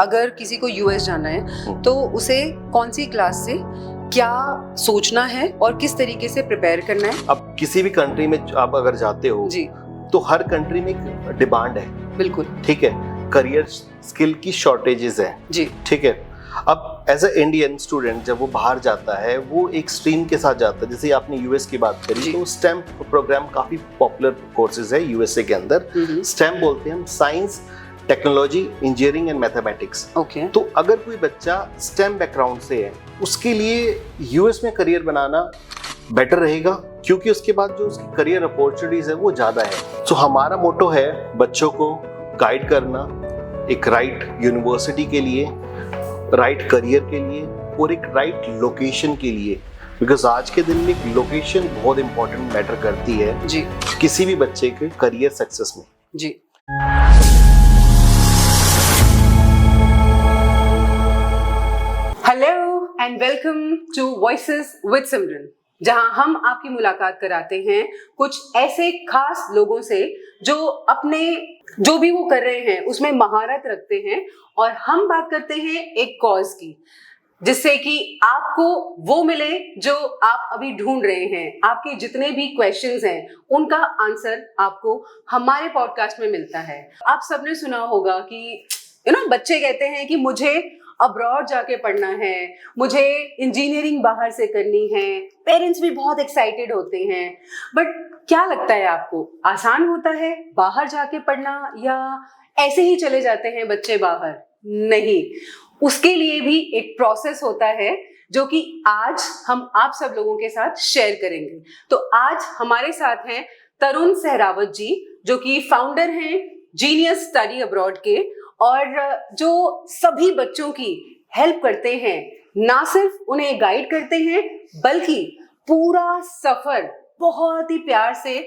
अगर किसी को यूएस जाना है तो उसे कौन सी क्लास से क्या सोचना है और किस तरीके से प्रिपेयर करना है? अब किसी भी कंट्री में आप अगर जाते हो जी तो हर कंट्री में एक डिमांड है, बिल्कुल ठीक है। करियर स्किल की शॉर्टेजेस है जी ठीक है। अब एज अ इंडियन स्टूडेंट जब वो बाहर जाता है वो एक स्ट्रीम के साथ जाता है। जैसे आपने यूएस की बात करी तो स्टेम प्रोग्राम काफी पॉपुलर कोर्सेज है यूएसए के अंदर। स्टेम बोलते हैं हम, science, technology, engineering and mathematics. Okay तो अगर कोई बच्चा स्टेम बैकग्राउंड से है उसके लिए यूएस में करियर बनाना बेटर रहेगा, क्योंकि उसके बाद जो उसकी करियर अपॉर्चुनिटीज है वो ज्यादा है। तो हमारा मोटो है बच्चों को गाइड करना एक राइट यूनिवर्सिटी के लिए, राइट करियर के लिए और एक राइट लोकेशन के लिए, बिकॉज आज के दिन में लोकेशन बहुत इंपॉर्टेंट मैटर करती है जी किसी भी बच्चे के करियर सक्सेस में। जी hello and welcome to voices with Simran, जहां हम आपकी मुलाकात कराते हैं कुछ ऐसे खास लोगों से जो अपने जो भी वो कर रहे हैं उसमें महारत रखते हैं, और हम बात करते हैं एक कॉज की, जिससे कि आपको वो मिले जो आप अभी ढूंढ रहे हैं। आपके जितने भी क्वेश्चंस हैं उनका आंसर आपको हमारे पॉडकास्ट में मिलता है। आप सबने सुना होगा कि बच्चे कहते हैं कि मुझे अब्रॉड जाके पढ़ना है, मुझे इंजीनियरिंग बाहर से करनी है। पेरेंट्स भी बहुत एक्साइटेड होते हैं, बट क्या लगता है आपको, आसान होता है बाहर जाके पढ़ना या ऐसे ही चले जाते हैं बच्चे बाहर? नहीं, उसके लिए भी एक प्रोसेस होता है जो कि आज हम आप सब लोगों के साथ शेयर करेंगे। तो आज हमारे साथ हैं तरुण सहरावत जी, जो कि फाउंडर हैं जीनियस स्टडी अब्रॉड के, और जो सभी बच्चों की हेल्प करते हैं, ना सिर्फ उन्हें गाइड करते हैं बल्कि पूरा सफर बहुत ही प्यार से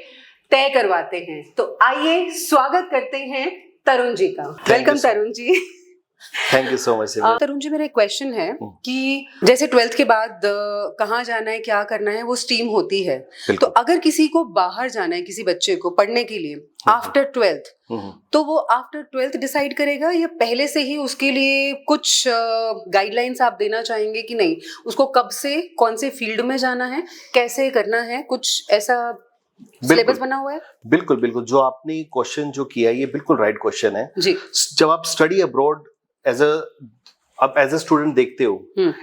तय करवाते हैं। तो आइए स्वागत करते हैं तरुण जी का। Welcome Tarun ji. Thank you so much. Tarun ji, मेरा एक क्वेश्चन है कि जैसे 12th के बाद कहाँ जाना है, क्या करना है, वो स्ट्रीम होती है। तो अगर किसी को बाहर जाना है, किसी बच्चे को पढ़ने के लिए आफ्टर 12th, तो वो आफ्टर 12th डिसाइड करेगा या पहले से ही उसके लिए कुछ गाइडलाइंस आप देना चाहेंगे कि नहीं, उसको कब से कौन से फील्ड में जाना है, कैसे करना है, कुछ ऐसा सिलेबस बना हुआ है? बिल्कुल बिल्कुल, जो आपने क्वेश्चन जो किया ये बिल्कुल राइट क्वेश्चन है जी। जब आप study abroad as a student देखते हो,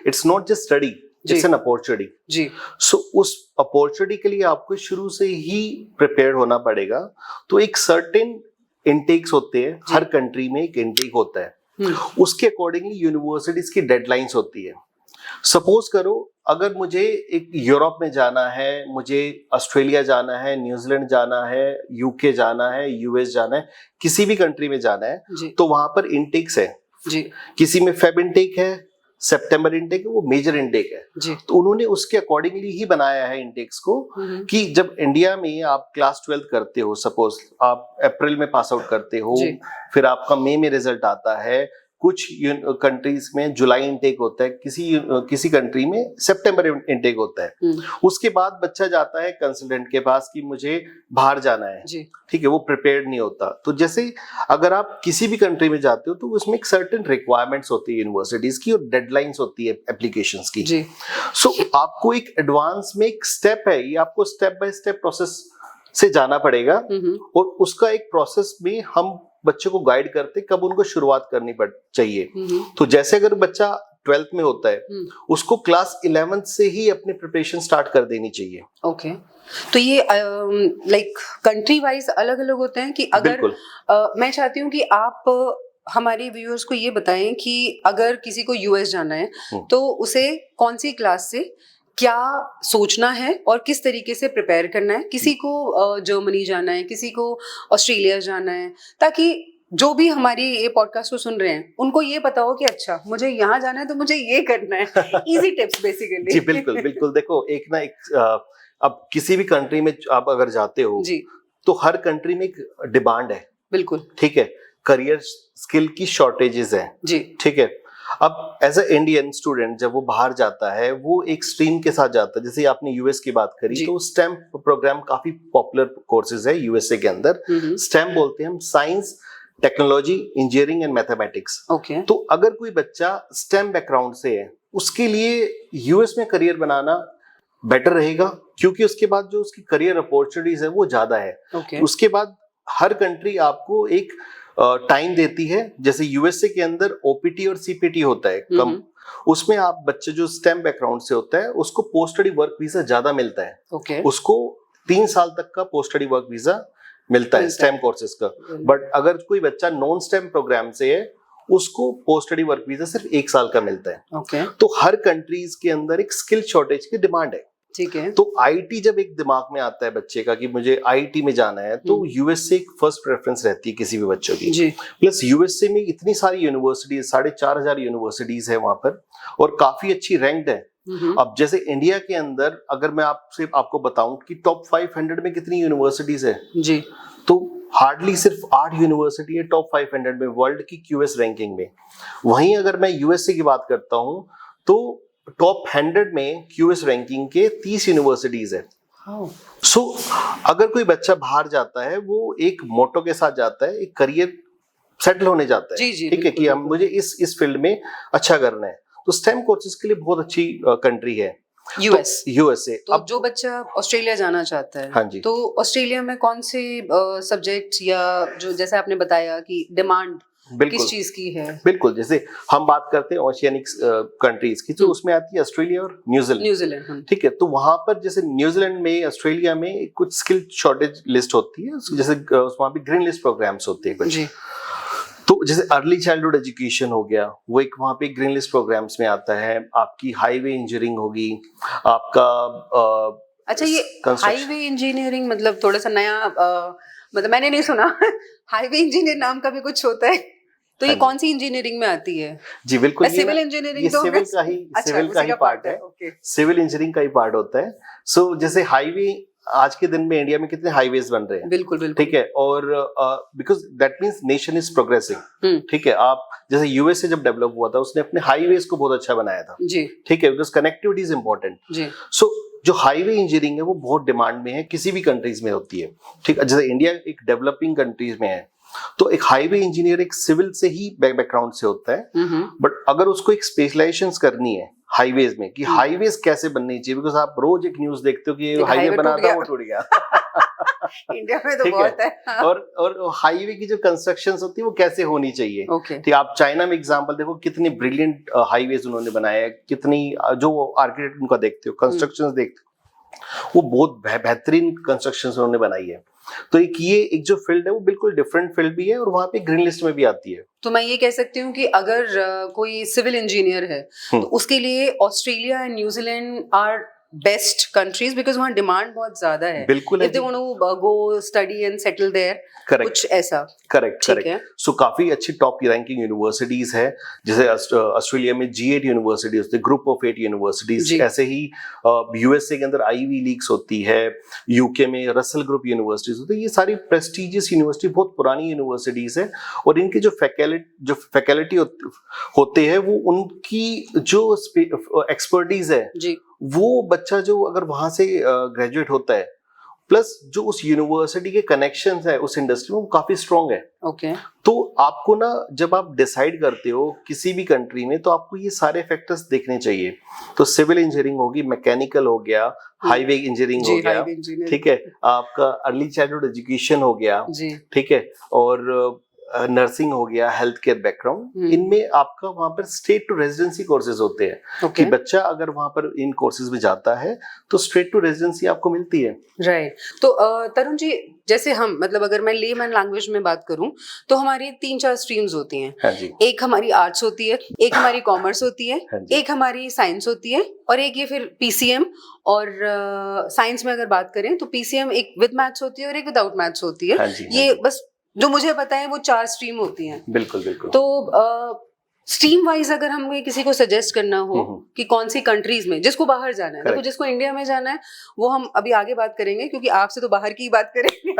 it's not just study, it's an opportunity जी। सो उस अपॉर्चुनिटी के लिए आपको शुरू से ही प्रिपेयर होना पड़ेगा। तो एक सर्टेन इनटेक्स होते हैं, हर कंट्री में एक इनटेक होता है, उसके अकॉर्डिंगली यूनिवर्सिटीज की डेडलाइंस होती है। सपोज करो अगर मुझे एक यूरोप में जाना है, मुझे ऑस्ट्रेलिया जाना है, न्यूजीलैंड जाना है, यूके जाना है, यूएस जाना है, किसी भी कंट्री में जाना है, तो वहां पर इनटेक्स है जी। किसी में फेब इनटेक है, सितंबर इनटेक है, वो मेजर इनटेक है जी। तो उन्होंने उसके अकॉर्डिंगली ही बनाया है इनटेक्स को कि जब इंडिया में आप क्लास 12 करते हो, सपोज आप अप्रैल में पास आउट करते हो, फिर आपका मई में रिजल्ट आता है, कुछ कंट्रीज में जुलाई इनटेक होता है, किसी कंट्री में सितंबर इनटेक होता है। उसके बाद बच्चा जाता है कंसल्टेंट के पास कि मुझे बाहर जाना है, ठीक है, वो प्रिपेयर्ड नहीं होता। तो जैसे अगर आप किसी भी कंट्री में जाते हो तो उसमें एक सर्टेन रिक्वायरमेंट्स होती है यूनिवर्सिटीज की और डेडलाइंस होती है एप्लीकेशंस की। सो आपको एक एडवांस में एक स्टेप है, ये आपको स्टेप बाय स्टेप प्रोसेस से जाना पड़ेगा, और उसका एक प्रोसेस में हम बच्चों को गाइड करते कब उनको शुरुआत करनी चाहिए। तो जैसे अगर बच्चा 12th में होता है, उसको क्लास 11th से ही अपनी प्रिपरेशन स्टार्ट कर देनी चाहिए। ओके तो ये लाइक कंट्री वाइज अलग अलग होते हैं कि अगर मैं चाहती हूँ कि आप हमारे व्यूअर्स को ये बताएं कि अगर किसी को यूएस जाना है तो उसे कौन सी क्लास से क्या सोचना है और किस तरीके से प्रिपेयर करना है। किसी को जर्मनी जाना है, किसी को ऑस्ट्रेलिया जाना है, ताकि जो भी हमारी ये पॉडकास्ट को सुन रहे हैं उनको ये पता हो कि अच्छा मुझे यहाँ जाना है तो मुझे ये करना है। Easy tips basically. जी बिल्कुल बिल्कुल। देखो अब किसी भी कंट्री में आप अगर जाते हो जी, तो हर कंट्री में एक डिमांड है, बिल्कुल ठीक है, करियर स्किल की शॉर्टेजेस है जी, ठीक है। अब एज अ इंडियन स्टूडेंट जब वो बाहर जाता है वो एक स्ट्रीम के साथ जाता है। जैसे आपने यूएस की बात करी तो स्टेम प्रोग्राम काफी पॉपुलर कोर्सेज है यूएसए के अंदर। स्टेम बोलते हैं हम, science, technology, engineering and mathematics. Okay. तो अगर कोई बच्चा स्टेम बैकग्राउंड से है, उसके लिए यूएस में करियर बनाना बेटर रहेगा, क्योंकि उसके बाद जो उसकी करियर अपॉर्चुनिटीज है वो ज्यादा है। Okay. उसके बाद हर कंट्री आपको एक टाइम देती है, जैसे यूएसए के अंदर ओपीटी और सीपीटी होता है कम, उसमें आप बच्चे जो स्टेम बैकग्राउंड से होता है उसको पोस्ट स्टडी वर्क वीजा ज्यादा मिलता है। Okay. उसको 3 साल तक का पोस्ट स्टडी वर्क वीजा मिलता है स्टेम कोर्सेज का। बट अगर कोई बच्चा नॉन स्टेम प्रोग्राम से है, उसको पोस्ट स्टडी वर्क वीजा सिर्फ 1 साल का मिलता है। Okay. तो हर कंट्रीज के अंदर एक स्किल शॉर्टेज की डिमांड है। ठीक है। तो आईटी जब एक दिमाग में आता है बच्चे का कि मुझे आईटी में जाना है, तो यूएसए एक फर्स्ट प्रेफरेंस रहती है किसी भी बच्चों की। जी। प्लस यूएसए में इतनी सारी यूनिवर्सिटीज, 4,500 यूनिवर्सिटीज है वहां पर, और काफी अच्छी रैंक्ड है। अब जैसे इंडिया के अंदर अगर मैं आपको बताऊं कि टॉप 500 में कितनी यूनिवर्सिटीज है, जी, तो हार्डली सिर्फ 8 यूनिवर्सिटी है टॉप 500 में वर्ल्ड की क्यूएस रैंकिंग में। वहीं अगर मैं यूएसए की बात करता हूं तो टॉप 100 में क्यूएस रैंकिंग के 30 यूनिवर्सिटीज है। सो अगर कोई बच्चा बाहर जाता है, वो एक मोटो के साथ जाता है, एक करियर सेटल होने जाता है, ठीक है, कि हम मुझे इस फील्ड में अच्छा करना है। तो स्टेम कोर्सेज के लिए बहुत अच्छी कंट्री है यूएसए। तो अब जो बच्चा ऑस्ट्रेलिया जाना चाहता है, हाँ जी, तो ऑस्ट्रेलिया में कौन से सब्जेक्ट या जो जैसे आपने बताया कि डिमांड किस चीज की है? बिल्कुल, जैसे हम बात करते हैं ओशियानिक कंट्रीज की, तो उसमें आती है ऑस्ट्रेलिया और न्यूजीलैंड, ठीक है। तो वहां पर जैसे न्यूजीलैंड में, ऑस्ट्रेलिया में कुछ स्किल शॉर्टेज लिस्ट होती है, जैसे वहां पे ग्रीन लिस्ट प्रोग्राम्स होते हैं कुछ। तो जैसे अर्ली चाइल्डहुड एजुकेशन हो गया, वो एक वहां पे ग्रीन लिस्ट प्रोग्राम्स में आता है। आपकी हाईवे इंजीनियरिंग होगी, आपका अच्छा, ये हाईवे इंजीनियरिंग मतलब थोड़ा सा नया, मतलब मैंने नहीं सुना। हाईवे इंजीनियर नाम का भी कुछ होता है, तो ये कौन सी इंजीनियरिंग में आती है? जी बिल्कुल, सिविल इंजीनियरिंग, सिविल का ही पार्ट है। सिविल इंजीनियरिंग का ही पार्ट होता है। सो जैसे हाईवे, आज के दिन में इंडिया में कितने हाईवेज बन रहे हैं, बिल्कुल, ठीक है, और because that means nation is progressing, ठीक है। आप जैसे यूएसए जब डेवलप हुआ था, उसने अपने हाईवेज को बहुत अच्छा बनाया था, जी, ठीक है, बिकॉज कनेक्टिविटी इज इंपॉर्टेंट, जी। सो जो हाईवे इंजीनियरिंग है वो बहुत डिमांड में है, किसी भी कंट्रीज में होती है, ठीक है। जैसे इंडिया एक डेवलपिंग कंट्रीज में है, तो एक हाईवे इंजीनियर एक सिविल से ही बैकग्राउंड से होता है, बट अगर उसको एक स्पेशलाइजेशन करनी है हाईवेज में, कि हाईवेज कैसे बननी चाहिए, बिकॉज आप रोज एक न्यूज देखते हो कि ये हाईवे बना था, वो टूट गया। इंडिया में तो बहुत है। और हाईवे की जो कंस्ट्रक्शन होती है वो कैसे होनी चाहिए, ठीक। आप चाइना में एग्जांपल देखो, कितनी ब्रिलियंट हाईवेज उन्होंने बनाया है, कितनी जो आर्किटेक्ट उनका देखते हो, कंस्ट्रक्शंस देखते हो, वो बहुत बेहतरीन कंस्ट्रक्शंस उन्होंने बनाई है। तो एक जो फील्ड है वो बिल्कुल डिफरेंट फील्ड भी है, और वहां पे ग्रीन लिस्ट में भी आती है। तो मैं ये कह सकती हूँ कि अगर कोई सिविल इंजीनियर है, तो उसके लिए Australia and New Zealand are best countries, because वहाँ डिमांड बहुत ज्यादा है। बिल्कुल, if they want to go study and settle there, कुछ ऐसा। करेक्ट। सो काफी अच्छी टॉप रैंकिंग यूनिवर्सिटीज है, जैसे ऑस्ट्रेलिया में G8 यूनिवर्सिटी होती है, ग्रुप ऑफ 8 यूनिवर्सिटीज। ऐसे ही यूएसए के अंदर आईवी लीग्स होती है, यूके में रसल ग्रुप यूनिवर्सिटीज होती है। ये सारी प्रेस्टिजियस यूनिवर्सिटी, बहुत पुरानी यूनिवर्सिटीज है, और इनके जो फैकल्टी होते हैं, वो उनकी जो एक्सपर्टीज है, वो बच्चा जो अगर वहां से ग्रेजुएट होता है, प्लस जो उस यूनिवर्सिटी के कनेक्शंस है उस इंडस्ट्री में, वो काफी स्ट्रॉन्ग है। तो आपको ना, जब आप डिसाइड करते हो किसी भी कंट्री में, तो आपको ये सारे फैक्टर्स देखने चाहिए। तो सिविल इंजीनियरिंग होगी, मैकेनिकल हो गया, हाईवे इंजीनियरिंग हो गया, ठीक है, आपका अर्ली चाइल्डहुड एजुकेशन हो गया, ठीक है, और नर्सिंग हो गया, हेल्थ केयर बैकग्राउंड, इनमें आपका वहां पर स्ट्रेट टू रेजिडेंसी कोर्सेज होते हैं, कि बच्चा अगर वहां पर इन कोर्सेज में जाता है तो स्ट्रेट टू रेजिडेंसी आपको मिलती है। राइट। तो तरुण जी, जैसे हम, मतलब अगर मैं लेमैन लैंग्वेज में बात करूं, तो हमारी 3-4 स्ट्रीम्स होती हैं। हाँ जी। एक हमारी आर्ट्स होती है, एक हमारी कॉमर्स होती है, एक हमारी साइंस होती है, और एक ये फिर पीसीएम। और साइंस में अगर बात करें तो पीसीएम एक विद मैथ्स होती है और एक विदाउट मैथ्स होती है। ये बस जो मुझे पता है वो 4 स्ट्रीम होती हैं। बिल्कुल। तो स्ट्रीम वाइज अगर हमें किसी को सजेस्ट करना हो कि कौन सी कंट्रीज में, जिसको बाहर जाना है, देखो जिसको इंडिया में जाना है वो हम अभी आगे बात करेंगे क्योंकि आपसे तो बाहर की ही बात करेंगे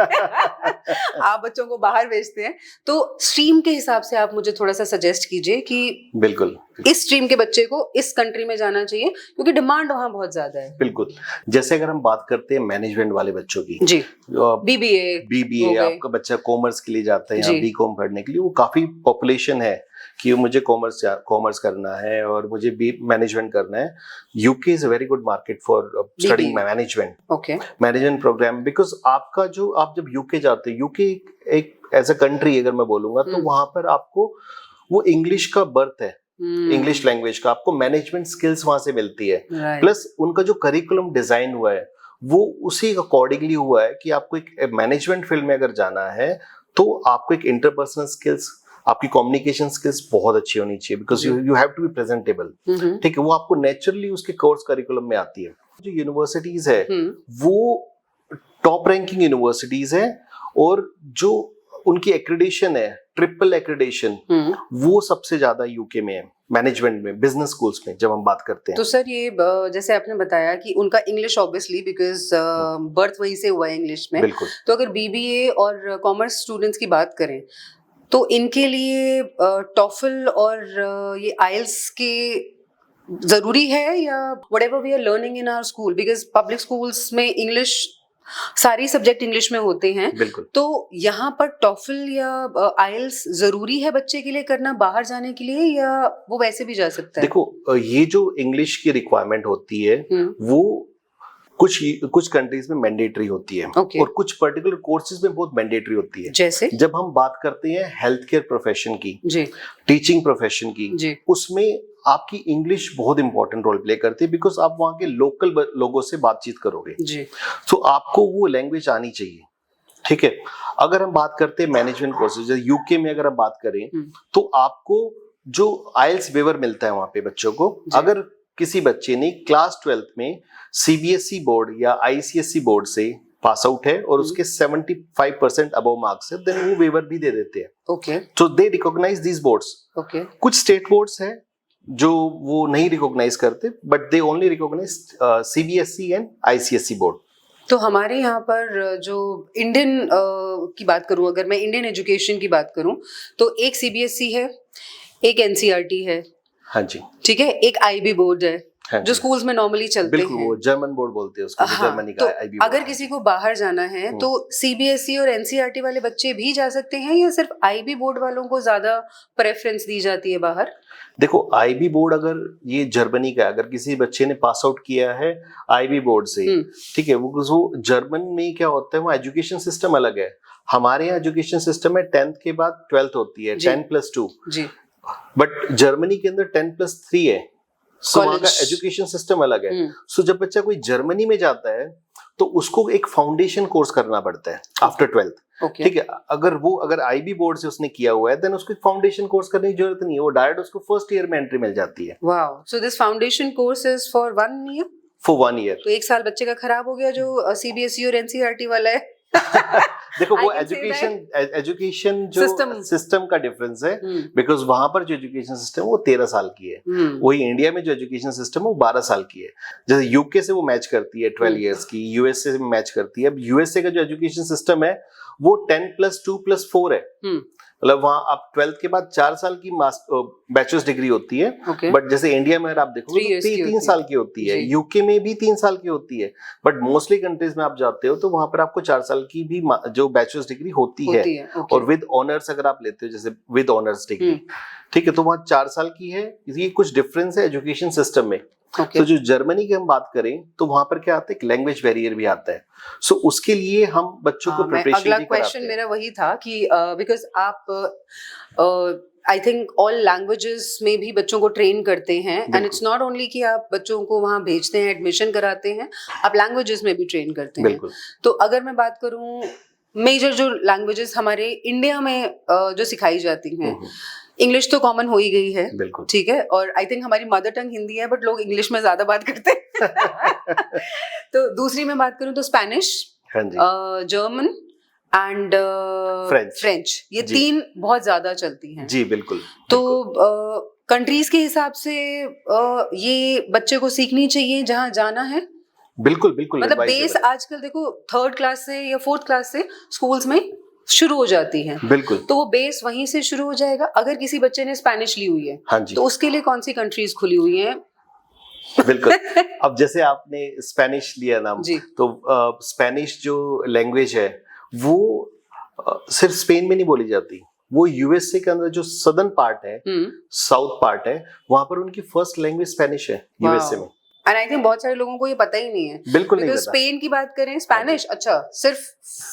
आप बच्चों को बाहर भेजते हैं, तो स्ट्रीम के हिसाब से आप मुझे थोड़ा सा सजेस्ट कीजिए कि बिल्कुल इस स्ट्रीम के बच्चे को इस कंट्री में जाना चाहिए क्योंकि डिमांड वहाँ बहुत ज्यादा है। बिल्कुल, जैसे अगर हम बात करते हैं मैनेजमेंट वाले बच्चों की, जी, बीबीए आपका बच्चा कॉमर्स के लिए जाता है या बीकॉम पढ़ने के लिए, वो काफी पॉपुलेशन है कि मुझे कॉमर्स करना है और मुझे बी मैनेजमेंट करना है। UK is a very good market for studying management, management program, because आपका जो आप जब यूके जाते हैं, यूके एक एज अ कंट्री अगर मैं बोलूंगा तो वहां पर आपको वो इंग्लिश का बर्थ है, इंग्लिश लैंग्वेज का, आपको मैनेजमेंट स्किल्स वहां से मिलती है, प्लस उनका जो करिकुलम डिजाइन हुआ है वो उसी अकॉर्डिंगली हुआ है कि आपको एक मैनेजमेंट फील्ड में अगर जाना है तो आपको एक इंटरपर्सनल स्किल्स, आपकी कम्युनिकेशन स्किल्स बहुत अच्छी होनी चाहिए, because you have to be presentable, ठीक है, वो आपको नेचुरली उसके कोर्स करिकुलम में आती है। जो यूनिवर्सिटीज है वो टॉप रैंकिंग यूनिवर्सिटीज है और जो उनकी एक्रेडिशन है, ट्रिपल एक्रेडिशन, वो सबसे ज्यादा यूके में है मैनेजमेंट में, बिजनेस स्कूल्स में जब हम बात करते हैं। तो सर ये जैसे आपने बताया कि उनका इंग्लिश ऑब्वियसली बिकॉज बर्थ वहीं से हुआ है इंग्लिश में, बिल्कुल, तो अगर बीबीए और कॉमर्स स्टूडेंट्स की बात करें तो इनके लिए टॉफल और ये आइल्स के जरूरी है या whatever we are learning in our school, because public schools में इंग्लिश सारी सब्जेक्ट इंग्लिश में होते हैं, तो यहाँ पर टॉफल या आइल्स जरूरी है बच्चे के लिए करना बाहर जाने के लिए या वो वैसे भी जा सकता है? देखो ये जो इंग्लिश की रिक्वायरमेंट होती है वो कुछ कंट्रीज में मैंडेटरी होती है और कुछ पर्टिकुलर कोर्सेज में बहुत मैंडेटरी होती है। जैसे जब हम बात करते हैं हेल्थ केयर प्रोफेशन की, टीचिंग प्रोफेशन की, उसमें आपकी इंग्लिश बहुत इंपॉर्टेंट रोल प्ले करती है, बिकॉज आप वहाँ के लोकल लोगों से बातचीत करोगे, तो आपको वो लैंग्वेज आनी चाहिए, ठीक है। अगर हम बात करते हैं मैनेजमेंट कोर्सेज, जैसे यूके में अगर हम बात करें तो आपको जो आइल्स वेवर मिलता है वहाँ पे बच्चों को, अगर किसी बच्चे ने क्लास 12th में सीबीएसई बोर्ड या आईसीएसई बोर्ड से पास आउट है और उसके 75% अबव मार्क्स है, देन वो वेवर भी दे देते हैं। So they recognize these boards. कुछ स्टेट बोर्ड्स हैं जो वो नहीं रिकॉग्नाइज करते, but they only recognize CBSE and ICSE board. तो हमारे यहाँ पर जो इंडियन की बात करूँ, अगर मैं इंडियन एजुकेशन की बात करूँ तो एक सीबीएसई है, एक एनसीईआरटी है, हाँ जी, ठीक है, एक आईबी बोर्ड है, जो स्कूल्स में नॉर्मली चलते हैं, वो जर्मन बोर्ड बोलते हैं उसको, जर्मनी का आईबी बोर्ड। अगर किसी को बाहर जाना है तो सीबीएसई और एनसीईआरटी वाले बच्चे भी जा सकते हैं या सिर्फ आईबी बोर्ड वालों को ज्यादा प्रेफरेंस दी जाती है बाहर? देखो आईबी बोर्ड अगर ये जर्मनी का, अगर किसी बच्चे ने पास आउट किया है आईबी बोर्ड से, ठीक है, वो जर्मन में क्या होता है, वो एजुकेशन सिस्टम अलग है। हमारे यहाँ एजुकेशन सिस्टम है 10th के बाद 12th होती है, 10+2 जी, बट जर्मनी के अंदर 10+3 है, सो वहाँ का एजुकेशन सिस्टम अलग है। सो जब बच्चा कोई जर्मनी में जाता है तो उसको एक फाउंडेशन कोर्स करना पड़ता है आफ्टर 12th, ठीक है। अगर आईबी बोर्ड से उसने किया हुआ है देन उसको फाउंडेशन कोर्स करने की जरूरत नहीं है, वो डायरेक्ट उसको फर्स्ट ईयर में एंट्री मिल जाती है। Wow, so this foundation course is for 1 year? For 1 year। तो एक साल बच्चे का खराब हो गया जो सीबीएसई और एनसीईआरटी वाला है। देखो वो एजुकेशन जो सिस्टम का डिफरेंस है, बिकॉज वहां पर जो एजुकेशन सिस्टम है वो 13 साल की है, वही इंडिया में जो एजुकेशन सिस्टम है वो 12 साल की है। जैसे यूके से वो मैच करती है 12 इयर्स की, यूएसए से मैच करती है। अब यूएसए का जो एजुकेशन सिस्टम है वो 10+2+4 है, मतलब वहाँ आप 12th के बाद 4 साल की बैचलर्स डिग्री होती है, बट जैसे इंडिया में अगर आप देखो तो 3 साल की होती है, यूके में भी 3 साल की होती है, बट मोस्टली कंट्रीज में आप जाते हो तो वहां पर आपको 4 साल की भी जो बैचलर्स डिग्री होती है। और विद ऑनर्स अगर आप लेते हो, जैसे विद ऑनर्स डिग्री, ठीक है, तो वहाँ 4 साल की है। ये कुछ डिफरेंस है एजुकेशन सिस्टम में। तो जो जर्मनी की हम बात करें तो वहां पर क्या आता है, लैंग्वेज बैरियर भी आता है। सो उसके लिए हम बच्चों को प्रिपरेशन भी कराते हैं। अगला क्वेश्चन मेरा वही था कि बिकॉज आप आई थिंक ऑल लैंग्वेजेस में भी बच्चों को ट्रेन करते हैं, एंड इट्स नॉट ओनली कि आप बच्चों को वहाँ भेजते हैं, एडमिशन कराते हैं, आप लैंग्वेजेस में भी ट्रेन करते हैं। तो अगर मैं बात करूँ मेजर जो लैंग्वेजेस हमारे इंडिया में जो सिखाई जाती हैं, इंग्लिश तो कॉमन हो ही गई है, ठीक है, और आई थिंक हमारी मदर टंग हिंदी है, बट लोग इंग्लिश में ज्यादा बात करते हैं। तो दूसरी मैं बात करूं तो स्पेनिश, जर्मन एंड फ्रेंच, ये 3 बहुत ज्यादा चलती हैं। जी बिल्कुल। तो कंट्रीज के हिसाब से ये बच्चे को सीखनी चाहिए जहाँ जाना है। बिल्कुल बिल्कुल, मतलब बेस आजकल देखो 3rd क्लास से या 4th क्लास से स्कूल्स में शुरू हो जाती है, बिल्कुल, तो वो बेस वहीं से शुरू हो जाएगा। अगर किसी बच्चे ने स्पेनिश ली हुई है, हाँ जी, तो उसके लिए कौन सी कंट्रीज खुली हुई हैं? बिल्कुल। अब जैसे आपने स्पेनिश लिया नाम, तो स्पेनिश जो लैंग्वेज है वो सिर्फ स्पेन में नहीं बोली जाती, वो यूएसए के अंदर जो सदर्न पार्ट है, साउथ पार्ट है, वहां पर उनकी फर्स्ट लैंग्वेज स्पेनिश है यूएसए में। एंड आई थिंक बहुत सारे लोगों को ये पता ही नहीं है, बिल्कुल नहीं पता। स्पेन की बात करें स्पेनिश, अच्छा सिर्फ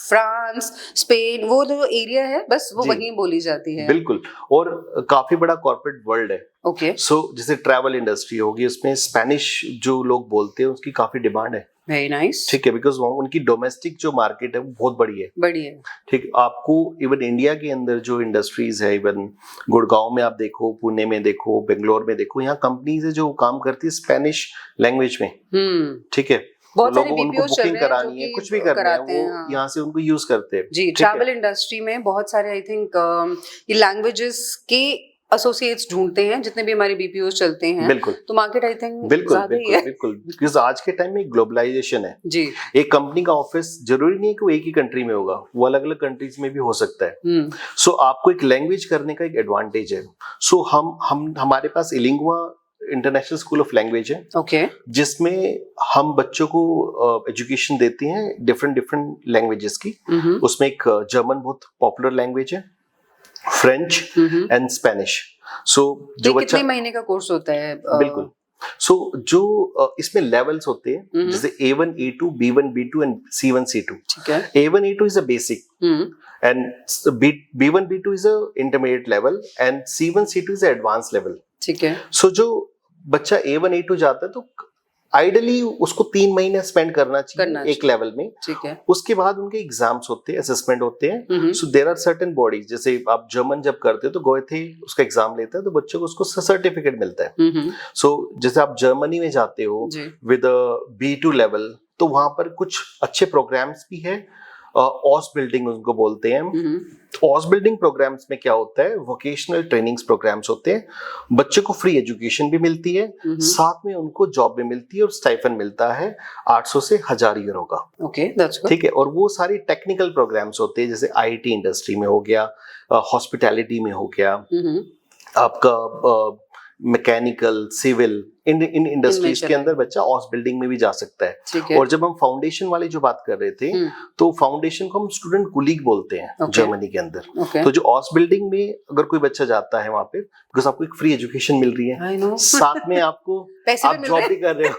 फ्रांस स्पेन वो जो एरिया है बस वो वहीं बोली जाती है। बिल्कुल, और काफी बड़ा कॉर्पोरेट वर्ल्ड है। ओके, सो जैसे ट्रैवल इंडस्ट्री होगी, उसमें स्पेनिश जो लोग बोलते हैं उसकी काफी डिमांड है। वेरी नाइस, ठीक है, बिकॉज उनकी डोमेस्टिक जो मार्केट है वो बहुत बड़ी है। ठीक, आपको इवन इंडिया के अंदर जो इंडस्ट्रीज है, इवन गुड़गांव में आप देखो, पुणे में देखो, बेंगलोर में देखो, यहाँ कंपनीज है जो काम करती है स्पेनिश लैंग्वेज में। ठीक है, बहुत लोगों को उनको बुकिंग करानी है, कुछ भी करना है, वो यहाँ से उनको यूज करते हैं। जी, ट्रैवल इंडस्ट्री में बहुत सारे आई थिंक ये लैंग्वेजेस के एसोसिएट्स ढूंढते हैं, जितने भी हमारे बीपीओ चलते हैं। बिल्कुल, तो मार्केट आई थिंक बिल्कुल, बिकॉज आज के टाइम में ग्लोबलाइजेशन है जी। एक कंपनी का ऑफिस जरूरी नहीं है कि वो एक ही कंट्री में होगा, वो अलग अलग कंट्रीज में भी हो सकता है। सो आपको एक लैंग्वेज करने का एक एडवांटेज है। सो हम हमारे पास इलिंगुआ इंटरनेशनल स्कूल ऑफ लैंग्वेज है, ओके, जिसमें हम बच्चों को एजुकेशन देते हैं डिफरेंट लैंग्वेजेस की। उसमें एक जर्मन बहुत पॉपुलर लैंग्वेज है, फ्रेंच एंड स्पेनिश। सो जो बच्चा, कितने महीने का कोर्स होता है? बिल्कुल, सो जो इसमें लेवल्स होते हैं, जैसे A1 A2 B1 B2 and C1 C2। ठीक है, A1 A2 is a basic and B1 B2 is a intermediate level and C1 C2 is a advance level. ठीक है, सो जो बच्चा A1 A2 जाता है तो आइडियली उसको 3 महीने स्पेंड करना चाहिए एक लेवल में। ठीक है, उसके बाद उनके एग्जाम्स होते हैं, असेसमेंट होते हैं। So there are certain bodies, जैसे आप जर्मन जब करते हो तो गोएथे उसका एग्जाम लेता है, तो बच्चों को उसको सर्टिफिकेट मिलता है। सो जैसे आप जर्मनी में जाते हो विद B2 लेवल, तो वहां पर कुछ अच्छे प्रोग्राम्स भी है, ऑस बिल्डिंग उनको बोलते हैं। ऑस बिल्डिंग प्रोग्राम्स में क्या होता है, वोकेशनल ट्रेनिंग्स प्रोग्राम्स होते हैं, बच्चे को फ्री एजुकेशन भी मिलती है, साथ में उनको जॉब भी मिलती है और स्टाइफन मिलता है 800 से 1000 यूरो का। Okay, that's good. ठीक है, और वो सारी टेक्निकल प्रोग्राम्स होते हैं, जैसे आईटी इंडस्ट्री में हो गया, हॉस्पिटैलिटी में हो गया, आपका मैकेनिकल, सिविल, इन इंडस्ट्रीज के अंदर बच्चा ऑस बिल्डिंग में भी जा सकता है। और जब हम फाउंडेशन वाली जो बात कर रहे थे, तो फाउंडेशन को हम स्टूडेंट कुलीग बोलते हैं जर्मनी के अंदर। तो जो ऑस बिल्डिंग में अगर कोई बच्चा जाता है वहां पे, बिकॉज आपको एक फ्री एजुकेशन मिल रही है, साथ में आपको आप जॉब भी कर रहे हो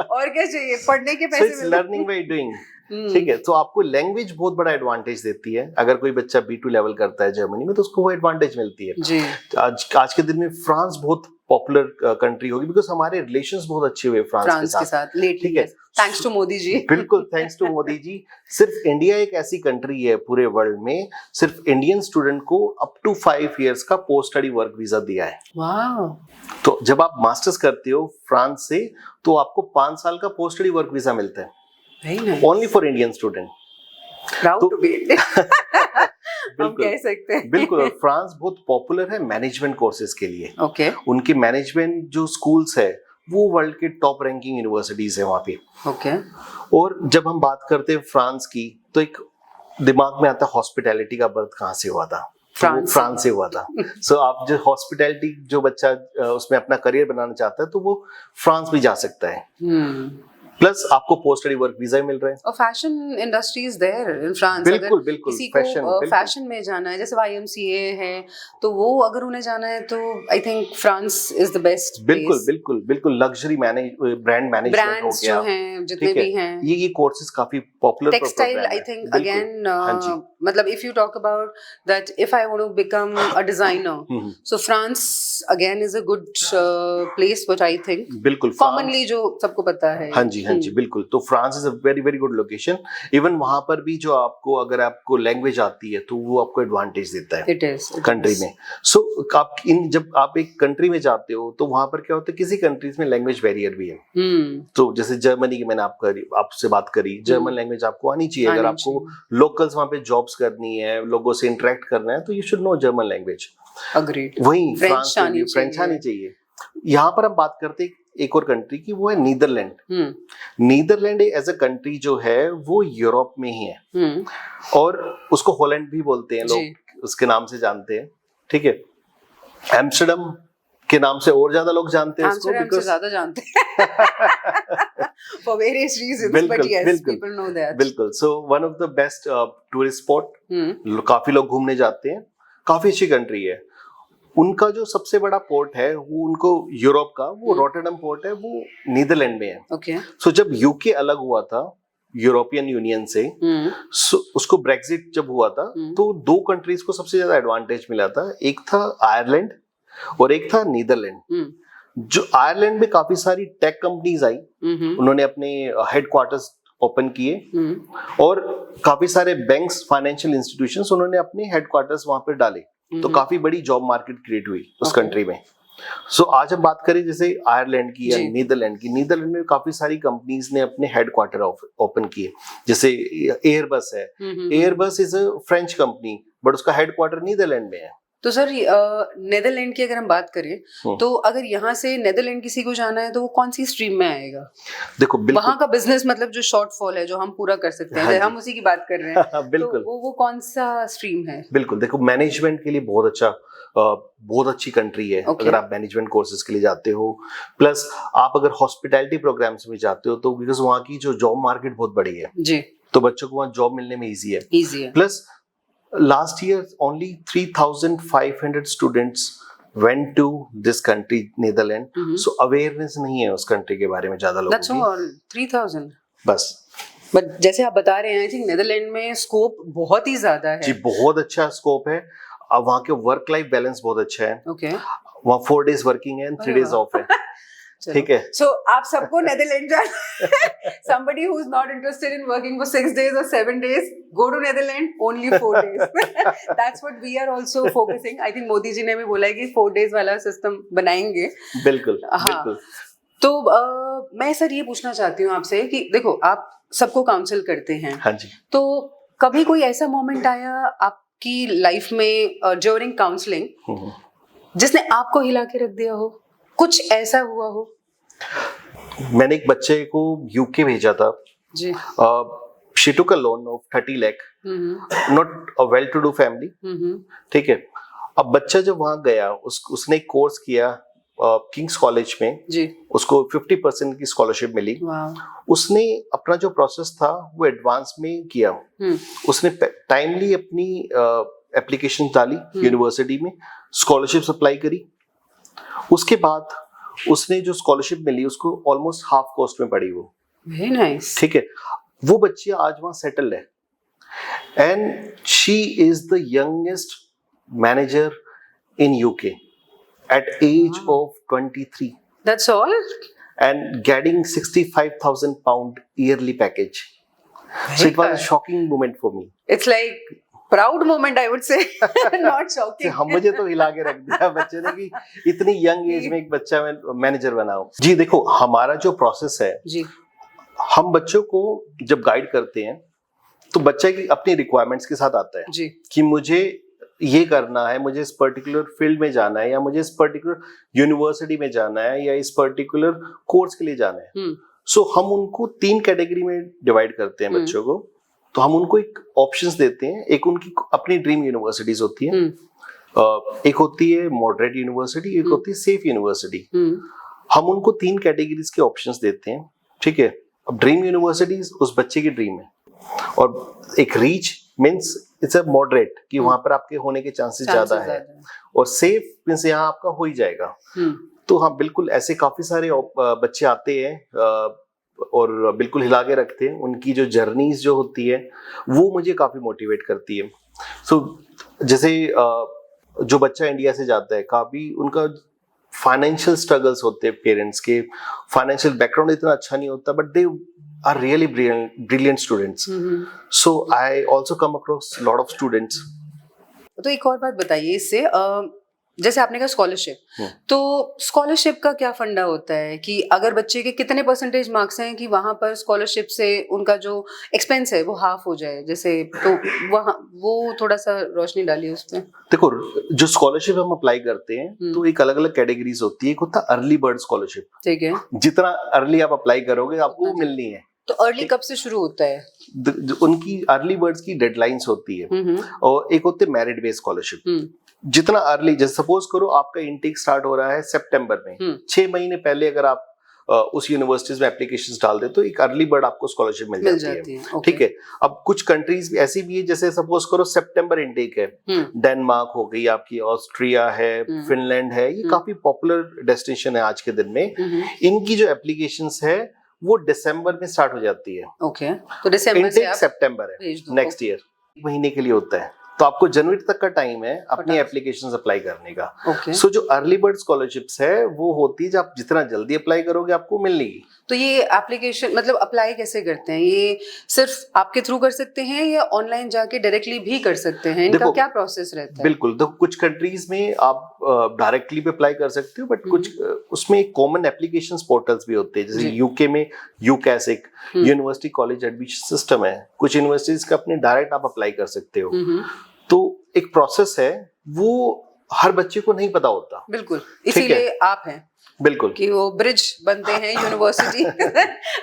और क्या चाहिए, पढ़ने के पैसे मिल रहे हैं, लर्निंग बाय डूइंग। ठीक है, तो आपको लैंग्वेज बहुत बड़ा एडवांटेज देती है। अगर कोई बच्चा B2 लेवल करता है जर्मनी में, तो उसको वो एडवांटेज मिलती है जी। आज के दिन में फ्रांस बहुत पॉपुलर कंट्री होगी, बिकॉज हमारे रिलेशंस बहुत अच्छे हुए फ्रांस के साथ। ठीक है, थैंक्स टू मोदी जी। बिल्कुल, थैंक्स टू मोदी जी। सिर्फ इंडिया एक ऐसी कंट्री है पूरे वर्ल्ड में, सिर्फ इंडियन स्टूडेंट को अप टू 5 इयर्स का पोस्ट स्टडी वर्क वीजा दिया है। वाह। तो जब आप मास्टर्स करते हो फ्रांस से, तो आपको 5 साल का पोस्ट स्टडी वर्क वीजा मिलता है, only for Indian student. Proud to be हम कह सकते हैं। बिल्कुल, और फ्रांस बहुत पॉपुलर है मैनेजमेंट कोर्सेज के लिए। ओके, उनकी मैनेजमेंट जो स्कूल्स है वो वर्ल्ड के टॉप रैंकिंग यूनिवर्सिटीज है वहां पे। ओके, और जब हम बात करते हैं फ्रांस की, तो एक दिमाग में आता है हॉस्पिटैलिटी का बर्थ कहाँ से हुआ था? फ्रांस से हुआ था। सो आप जो हॉस्पिटैलिटी जो बच्चा उसमें अपना करियर बनाना चाहता है, तो वो फ्रांस भी जा सकता है। प्लस आपको पोस्ट स्टडी वर्क वीजा मिल रहा है। और fashion industries there in France. बिल्कुल, बिल्कुल, किसी को फैशन में जाना है, जैसे YMCA है, तो वो अगर उन्हें जाना है तो I think France is the best. बिल्कुल, लग्जरी ब्रांड मैनेजमेंट हो गया, जो हैं जितने भी हैं, ये कोर्सेज काफी popular. Textile I think again, मतलब if you talk about that, if I want to become a designer, so France again is a good place, which I think बिल्कुल कॉमनली जो सबको पता है। हाँ जी, बिल्कुल। तो France is a very very good location. Even वहां पर भी जो आपको, अगर आपको लैंग्वेज आती है, तो वो आपको एडवांटेज देता है कंट्री में। सो जब आप एक कंट्री में जाते हो, तो वहां पर क्या होता है, किसी कंट्रीज में लैंग्वेज बैरियर भी है। तो जैसे जर्मनी की मैंने आपसे बात करी, जर्मन लैंग्वेज आपको आनी चाहिए। अगर आपको लोकल्स वहां पे जॉब्स करनी है, लोगों से इंटरेक्ट करना है, तो you should know German language. Agreed, वहीं फ्रेंच आनी चाहिए। यहाँ पर हम बात करते हैं एक और कंट्री की, वो है Netherland. Netherland as a country जो है वो यूरोप में ही है, और उसको हॉलैंड भी बोलते हैं लोग, उसके नाम से जानते हैं, ठीक है। एम्स्टर्डम के नाम से और ज्यादा लोग जानते हैं उसको, बिकॉज़ ज्यादा जानते हैं for various reasons, but yes, people know that. बिल्कुल। So one of the best tourist spot, काफी लोग घूमने जाते हैं, काफी अच्छी कंट्री है। उनका जो सबसे बड़ा पोर्ट है वो उनको यूरोप का, वो रॉटरडम पोर्ट है, वो नीदरलैंड में है। ओके। सो जब यूके अलग हुआ था यूरोपियन यूनियन से, उसको ब्रेक्सिट जब हुआ था, तो दो कंट्रीज को सबसे ज्यादा एडवांटेज मिला था। एक था आयरलैंड और एक था नीदरलैंड। जो आयरलैंड में काफी सारी टेक कंपनीज आई, उन्होंने अपने हेडक्वार्टर्स ओपन किए, और काफी सारे बैंक्स, फाइनेंशियल इंस्टीट्यूशंस, उन्होंने अपने हेडक्वार्टर्स वहां पर डाले, तो काफी बड़ी जॉब मार्केट क्रिएट हुई उस कंट्री में। सो आज हम बात करें जैसे आयरलैंड की या नीदरलैंड की, नीदरलैंड में काफी सारी कंपनीज ने अपने हेडक्वार्टर ओपन किए, जैसे एयरबस है। Airbus is a French company, but उसका हेडक्वार्टर नीदरलैंड में है। तो सर नेदरलैंड की अगर हम बात करें, तो अगर यहाँ से नेदरलैंड किसी को जाना है तो वो कौन सी स्ट्रीम में आएगा? देखो, वहाँ का बिजनेस, मतलब जो शॉर्टफॉल है जो हम पूरा कर सकते हैं, हम उसी की बात कर रहे हैं। बिल्कुल। तो वो कौन सा स्ट्रीम है? बिल्कुल, देखो मैनेजमेंट के लिए बहुत अच्छी कंट्री है। अगर आप मैनेजमेंट कोर्सेज के लिए जाते हो, प्लस आप अगर हॉस्पिटैलिटी प्रोग्राम्स में जाते हो, तो बिकॉज वहाँ की जो जॉब मार्केट बहुत बड़ी है जी, तो बच्चों को वहाँ जॉब मिलने में इजी है। Plus last year only 3,500 students went to this country, Netherlands. So awareness नहीं है उस कंट्री के बारे में ज्यादा लोगों की। That's all, 3,000 बस। बट जैसे आप बता रहे हैं, आई थिंक नेदरलैंड में स्कोप बहुत ही ज्यादा है। जी, बहुत अच्छा स्कोप है। अब वहाँ के वर्क लाइफ बैलेंस बहुत अच्छा है। ओके। वहाँ 4 days वर्किंग है, 3 days ऑफ है। ठीक है। So आप सबको नेदरलैंड जाना। Somebody who is not interested in working for 6 days or 7 days, go to Netherlands, only 4 days. That's what we are also focusing. I think Modi ji ने भी बोला है कि 4 days वाला सिस्टम बनाएंगे। बिल्कुल, हाँ। बिल्कुल। तो मैं सर ये पूछना चाहती हूँ आपसे कि देखो, आप सबको काउंसिल करते हैं। हाँ जी। तो कभी कोई ऐसा मोमेंट आया आपकी लाइफ में ड्यूरिंग काउंसलिंग जिसने आपको हिला के रख दिया हो? कुछ ऐसा हुआ हो? मैंने एक बच्चे को यूके भेजा था जी। She took a loan of 30 lakh, not a well-to-do family, ठीक है। अब बच्चा जब वहां गया, उसने एक कोर्स किया किंग्स कॉलेज में जी, उसको 50% की स्कॉलरशिप मिली। उसने अपना जो प्रोसेस था वो एडवांस में किया। उसने टाइमली अपनी एप्लीकेशन डाली यूनिवर्सिटी में, स्कॉलरशिप अप्लाई करी। उसके बाद उसने जो स्कॉलरशिप मिली उसको ऑलमोस्ट हाफ कॉस्ट में पड़ी वो। Very nice. ठीक है। वो बच्ची आज वहां सेटल्ड है, and she is the youngest manager in UK at age of 23। That's all. And getting 65,000 pound yearly package. So it was a shocking moment for me. It's like proud moment, I would से, not shocking. हम मुझे तो हिला के रख दिया बच्चे ने कि इतनी यंग एज में एक बच्चा मैनेजर बनाओ। जी देखो, हमारा जो प्रोसेस है जी, हम बच्चों को जब गाइड करते हैं तो बच्चा की अपनी रिक्वायरमेंट्स के साथ आता है जी, कि मुझे ये करना है, मुझे इस पर्टिकुलर फील्ड में जाना है, या मुझे इस पर्टिकुलर यूनिवर्सिटी में जाना है, या इस पर्टिकुलर कोर्स के लिए जाना है। सो हम उनको 3 कैटेगरी में डिवाइड करते हैं बच्चों को। तो हम उनको एक ऑप्शंस देते हैं। एक उनकी अपनी ड्रीम यूनिवर्सिटीज होती है, एक होती है मॉडरेट यूनिवर्सिटी, एक होती है सेफ यूनिवर्सिटी। हम उनको 3 कैटेगरीज के ऑप्शंस देते हैं, ठीक है। अब ड्रीम यूनिवर्सिटीज उस बच्चे की ड्रीम है, और एक reach means it's a moderate, कि वहां पर आपके होने के चांसेस ज्यादा है, और सेफ मीन्स यहाँ आपका हो ही जाएगा। तो हाँ, बिल्कुल ऐसे काफी सारे बच्चे आते हैं और बिल्कुल हिला के रखते हैं। उनकी जो जर्नीज जो होती है वो मुझे काफी मोटिवेट करती है। सो जैसे जो बच्चा इंडिया से जाता है, काफी उनका फाइनेंशियल स्ट्रगल्स होते हैं, पेरेंट्स के फाइनेंशियल बैकग्राउंड इतना अच्छा नहीं होता, but they are really brilliant students. So I also come across lot of students. तो एक और बात बताइए इससे, जैसे आपने कहा स्कॉलरशिप, तो स्कॉलरशिप का क्या फंडा होता है कि अगर बच्चे के कितने परसेंटेज मार्क्स हैं कि वहां पर स्कॉलरशिप से उनका जो एक्सपेंस है वो हाफ हो जाए, जैसे तो वहाँ वो थोड़ा सा रोशनी डालिए उस पर। देखो, जो स्कॉलरशिप हम अप्लाई करते हैं तो एक अलग अलग कैटेगरीज होती है। एक होता है अर्ली बर्ड स्कॉलरशिप, ठीक है, जितना अर्ली आप अप्लाई करोगे आपको वो मिलनी है। तो अर्ली कब से शुरू होता है? उनकी अर्ली बर्ड्स की डेडलाइंस होती है। और एक होते मेरिट बेस्ड स्कॉलरशिप, जितना अर्ली, जैसे सपोज करो आपका इनटेक स्टार्ट हो रहा है सितंबर में, 6 महीने पहले अगर आप उस यूनिवर्सिटीज में एप्लीकेशंस डाल दे तो एक अर्ली बर्ड आपको स्कॉलरशिप मिल जाती है। ठीक है। अब कुछ कंट्रीज ऐसी भी है, जैसे सपोज करो सितंबर इनटेक है, डेनमार्क हो गई आपकी, ऑस्ट्रिया है, फिनलैंड है, ये काफी पॉपुलर डेस्टिनेशन है आज के दिन में। इनकी जो एप्लीकेशंस है वो दिसंबर में स्टार्ट हो जाती है। ओके, तो दिसंबर से आप सितंबर है नेक्स्ट ईयर, महीने के लिए होता है, तो आपको जनवरी तक का टाइम है अपनी एप्लीकेशंस अप्लाई करने का। सो जो अर्ली बर्ड स्कॉलरशिप्स है वो होती है, जब आप जितना जल्दी अप्लाई करोगे आपको मिलेगी। तो ये एप्लीकेशन मतलब अप्लाई कैसे करते हैं? ये सिर्फ आपके थ्रू कर सकते हैं या ऑनलाइन जाके डायरेक्टली भी कर सकते हैं? इनका क्या प्रोसेस रहता है? बिल्कुल, तो कुछ कंट्रीज में आप डायरेक्टली भी अप्लाई कर सकते हो, बट कुछ उसमें कॉमन एप्लीकेशन पोर्टल्स भी होते हैं। जैसे यूके में यूकैस एक यूनिवर्सिटी कॉलेज एडमिशन सिस्टम है, कुछ यूनिवर्सिटीज का अपने डायरेक्ट आप अप्लाई कर सकते हो। तो एक प्रोसेस है, वो हर बच्चे को नहीं पता होता। बिल्कुल, इसीलिए आप हैं बिल्कुल कि वो ब्रिज बनते हैं यूनिवर्सिटी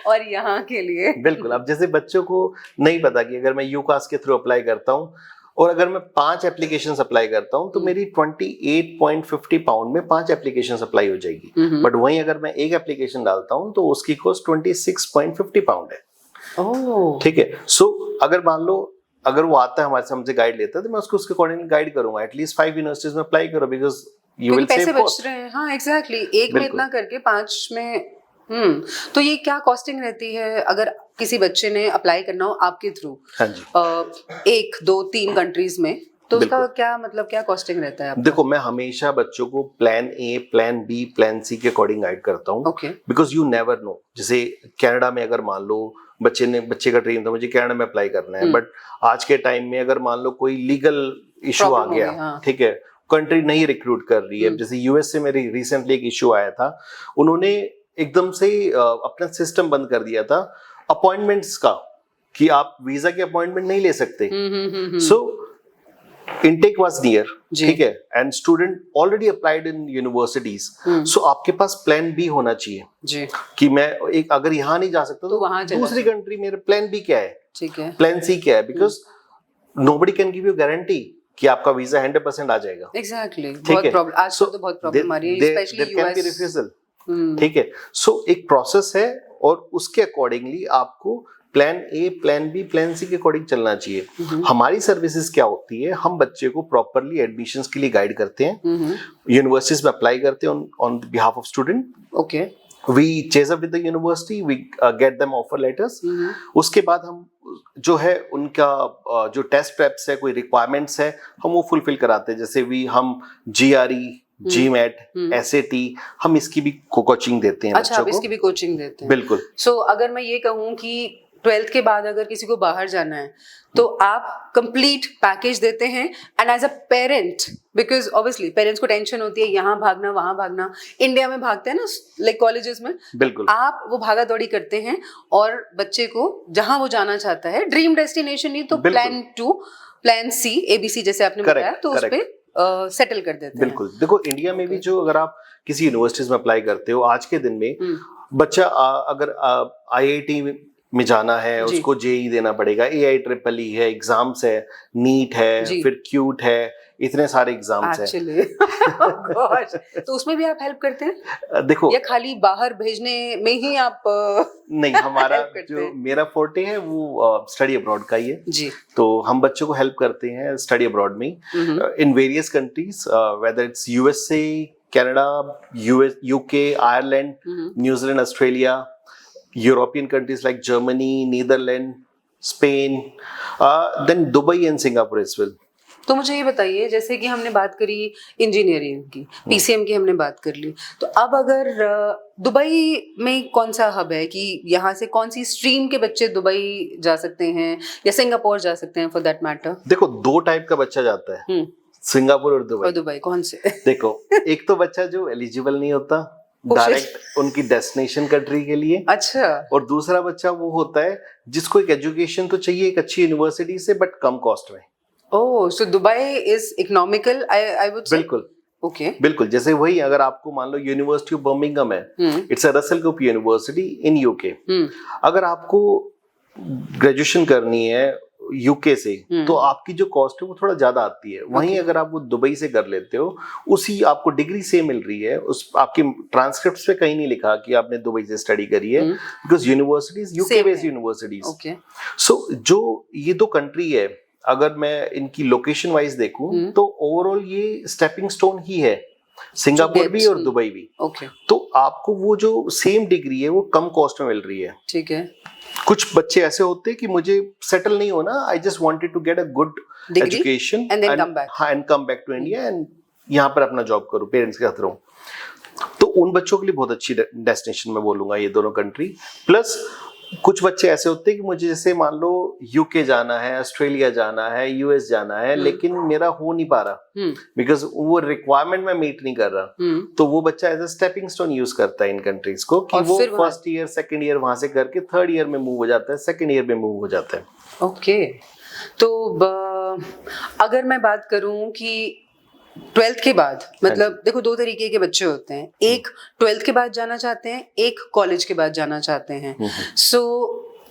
और यहाँ के लिए। बिल्कुल, अब जैसे बच्चों को नहीं पता कि अगर मैं यूकास के थ्रू अप्लाई करता हूँ और अगर मैं 5 एप्लीकेशंस अप्लाई करता हूँ तो मेरी 28.50 पाउंड में 5 एप्लीकेशंस अप्लाई हो जाएगी। बट वहीं अगर मैं एक एप्लीकेशन डालता हूँ तो उसकी कॉस्ट 26.50 पाउंड है। ठीक है। सो अगर मान लो अगर वो आता है हमारे से, हमसे गाइड लेता है, तो मैं उसको उसके अकॉर्डिंग गाइड करूंगा। एटलीस्ट 5 यूनिवर्सिटीज में अप्लाई करो, बिकॉज यू विल सेव पैसे बच रहे हैं। हाँ एग्जैक्टली, एक में इतना करके 5 में तो ये क्या कॉस्टिंग रहती है अगर किसी बच्चे ने अप्लाई करना हो आपके थ्रू? हाँ जी, 1 2 3 कंट्रीज में, तो उसका क्या मतलब क्या कॉस्टिंग रहता है आपका? देखो, मैं हमेशा बच्चों को plan A, plan B, plan C के अकॉर्डिंग गाइड करता हूँ। Because you never know. जैसे कनाडा में अगर मान लो बच्चे का ड्रीम था मुझे कनाडा में अप्लाई करना है, बट आज के टाइम में अगर मान लो कोई लीगल इशू आ गया, ठीक है, कंट्री नहीं रिक्रूट कर रही है। जैसे यूएस से मेरी रिसेंटली एक इशू आया था, उन्होंने एकदम से अपना सिस्टम बंद कर दिया था अपॉइंटमेंट्स का, कि आप वीजा की अपॉइंटमेंट नहीं ले सकते। सो intake was near, ठीक है, and student already applied in universities, so आपके पास प्लान बी होना चाहिए जी, कि मैं एक अगर यहाँ नहीं जा सकता तो दूसरी कंट्री मेरा प्लान बी क्या है, ठीक है, प्लान सी क्या है, because nobody can give you guarantee कि आपका वीजा 100% आ जाएगा। एग्जैक्टली, बहुत प्रॉब्लम आज तो बहुत प्रॉब्लम आ रही है, स्पेशली यूएस। ठीक है। सो एक प्रोसेस है और उसके अकॉर्डिंगली आपको plan A, plan B, plan C के अकॉर्डिंग चलना चाहिए। हमारी सर्विसेज क्या होती है, हम बच्चे को प्रॉपरली एडमिशंस के लिए गाइड करते हैं, यूनिवर्सिटीज में अप्लाई करते हैं on behalf of student. Okay, we chase up with the university, we get them offer letters. उसके बाद हम जो है उनका जो टेस्ट प्रेप्स है, कोई रिक्वायरमेंट्स है, हम वो फुलफिल कराते हैं। जैसे हम GRE, GMAT, SAT, हम इसकी भी कोचिंग देते हैं। अच्छा, आप इसकी भी कोचिंग देते हैं? बिल्कुल। सो अगर मैं ये कहूँ कि 12th के बाद अगर किसी को बाहर जाना है तो आप कंप्लीट पैकेज देते हैं, and as a parent, because obviously parents को टेंशन होती है, यहाँ भागना वहां भागना, इंडिया में भागते हैं ना लाइक कॉलेजेस में, बिल्कुल आप वो भागा दौड़ी करते हैं और बच्चे को जहां वो जाना चाहता है, ड्रीम डेस्टिनेशन नहीं तो प्लान 2, प्लान C, ABC जैसे आपने बताया, तो उस पे सेटल कर देते हैं। बिल्कुल। देखो, इंडिया में भी जो अगर आप किसी यूनिवर्सिटीज में अप्लाई करते हो आज के दिन में, बच्चा अगर IIT में जाना है उसको JEE देना पड़ेगा, AIEEE है, एग्जाम्स है, नीट है, फिर क्यूट है, इतने सारे एग्जाम्स हैं। तो उसमें भी आप हेल्प करते हैं? देखो, या खाली बाहर भेजने में ही आप नहीं, हमारा जो मेरा फोर्टे है वो स्टडी अब्रॉड का ही है जी। तो हम बच्चों को हेल्प करते हैं स्टडी अब्रॉड में in various countries, whether it's USA, Canada, UK, Ireland, New Zealand, Australia, European countries like Germany, Netherlands, Spain, then Dubai and Singapore as well. तो मुझे ये बताइए, जैसे कि हमने बात करी इंजीनियरिंग की, PCM की हमने बात कर ली, तो अब अगर दुबई में कौन सा हब है कि यहाँ से कौन सी स्ट्रीम के बच्चे दुबई जा सकते हैं या सिंगापुर जा सकते हैं फॉर दैट मैटर? देखो, 2 टाइप का बच्चा जाता है। सिंगापुर और दुबई। और दुबई कौन से? देखो, एक तो बच्चा जो एलिजिबल नहीं होता डायरेक्ट उनकी डेस्टिनेशन कंट्री के लिए। अच्छा। और दूसरा बच्चा वो होता है जिसको एक एजुकेशन तो चाहिए एक अच्छी यूनिवर्सिटी से, बट कम कॉस्ट में। Oh, so Dubai is economical, I would say. बिल्कुल ओके। बिल्कुल, जैसे वही अगर आपको मान लो यूनिवर्सिटी ऑफ बर्मिंघम है, it's a Russell group university in UK. अगर आपको ग्रेजुएशन करनी है यूके से तो आपकी जो कॉस्ट है वो थोड़ा ज्यादा आती है। वहीं अगर आप वो दुबई से कर लेते हो, उसी आपको डिग्री से मिल रही है, उस आपकी ट्रांसक्रिप्ट्स पे कहीं नहीं लिखा कि आपने दुबई से स्टडी करी है, because universities UK based universities. So जो ये दो कंट्री है, अगर मैं इनकी लोकेशन वाइज देखूं तो ओवरऑल ये स्टेपिंग स्टोन ही है, सिंगापुर भी और दुबई भी। तो आपको वो जो सेम डिग्री है वो कम कॉस्ट में मिल रही है। ठीक है। कुछ बच्चे ऐसे होते हैं कि मुझे सेटल नहीं होना, I just wanted to get a good education and come back to India and यहाँ पर अपना जॉब करूं, पेरेंट्स के साथ रहूं। तो उन बच्चों के लिए बहुत अच्छी डेस्टिनेशन में बोलूंगा ये दोनों कंट्री। प्लस कुछ बच्चे ऐसे होते हैं कि मुझे जैसे मान लो यूके जाना है, ऑस्ट्रेलिया जाना है, यूएस जाना है, लेकिन मेरा हो नहीं पा रहा बिकॉज वो रिक्वायरमेंट में मीट नहीं कर रहा। तो वो बच्चा as a stepping stone use करता है इन कंट्रीज को कि वो फर्स्ट ईयर सेकंड ईयर वहां से करके थर्ड ईयर में मूव हो जाता है, सेकंड ईयर में मूव हो जाता है। ओके। तो अगर मैं बात करूं कि 12th के बाद, मतलब देखो दो तरीके के बच्चे होते हैं, एक 12th के बाद जाना चाहते हैं, एक कॉलेज के बाद जाना चाहते हैं। सो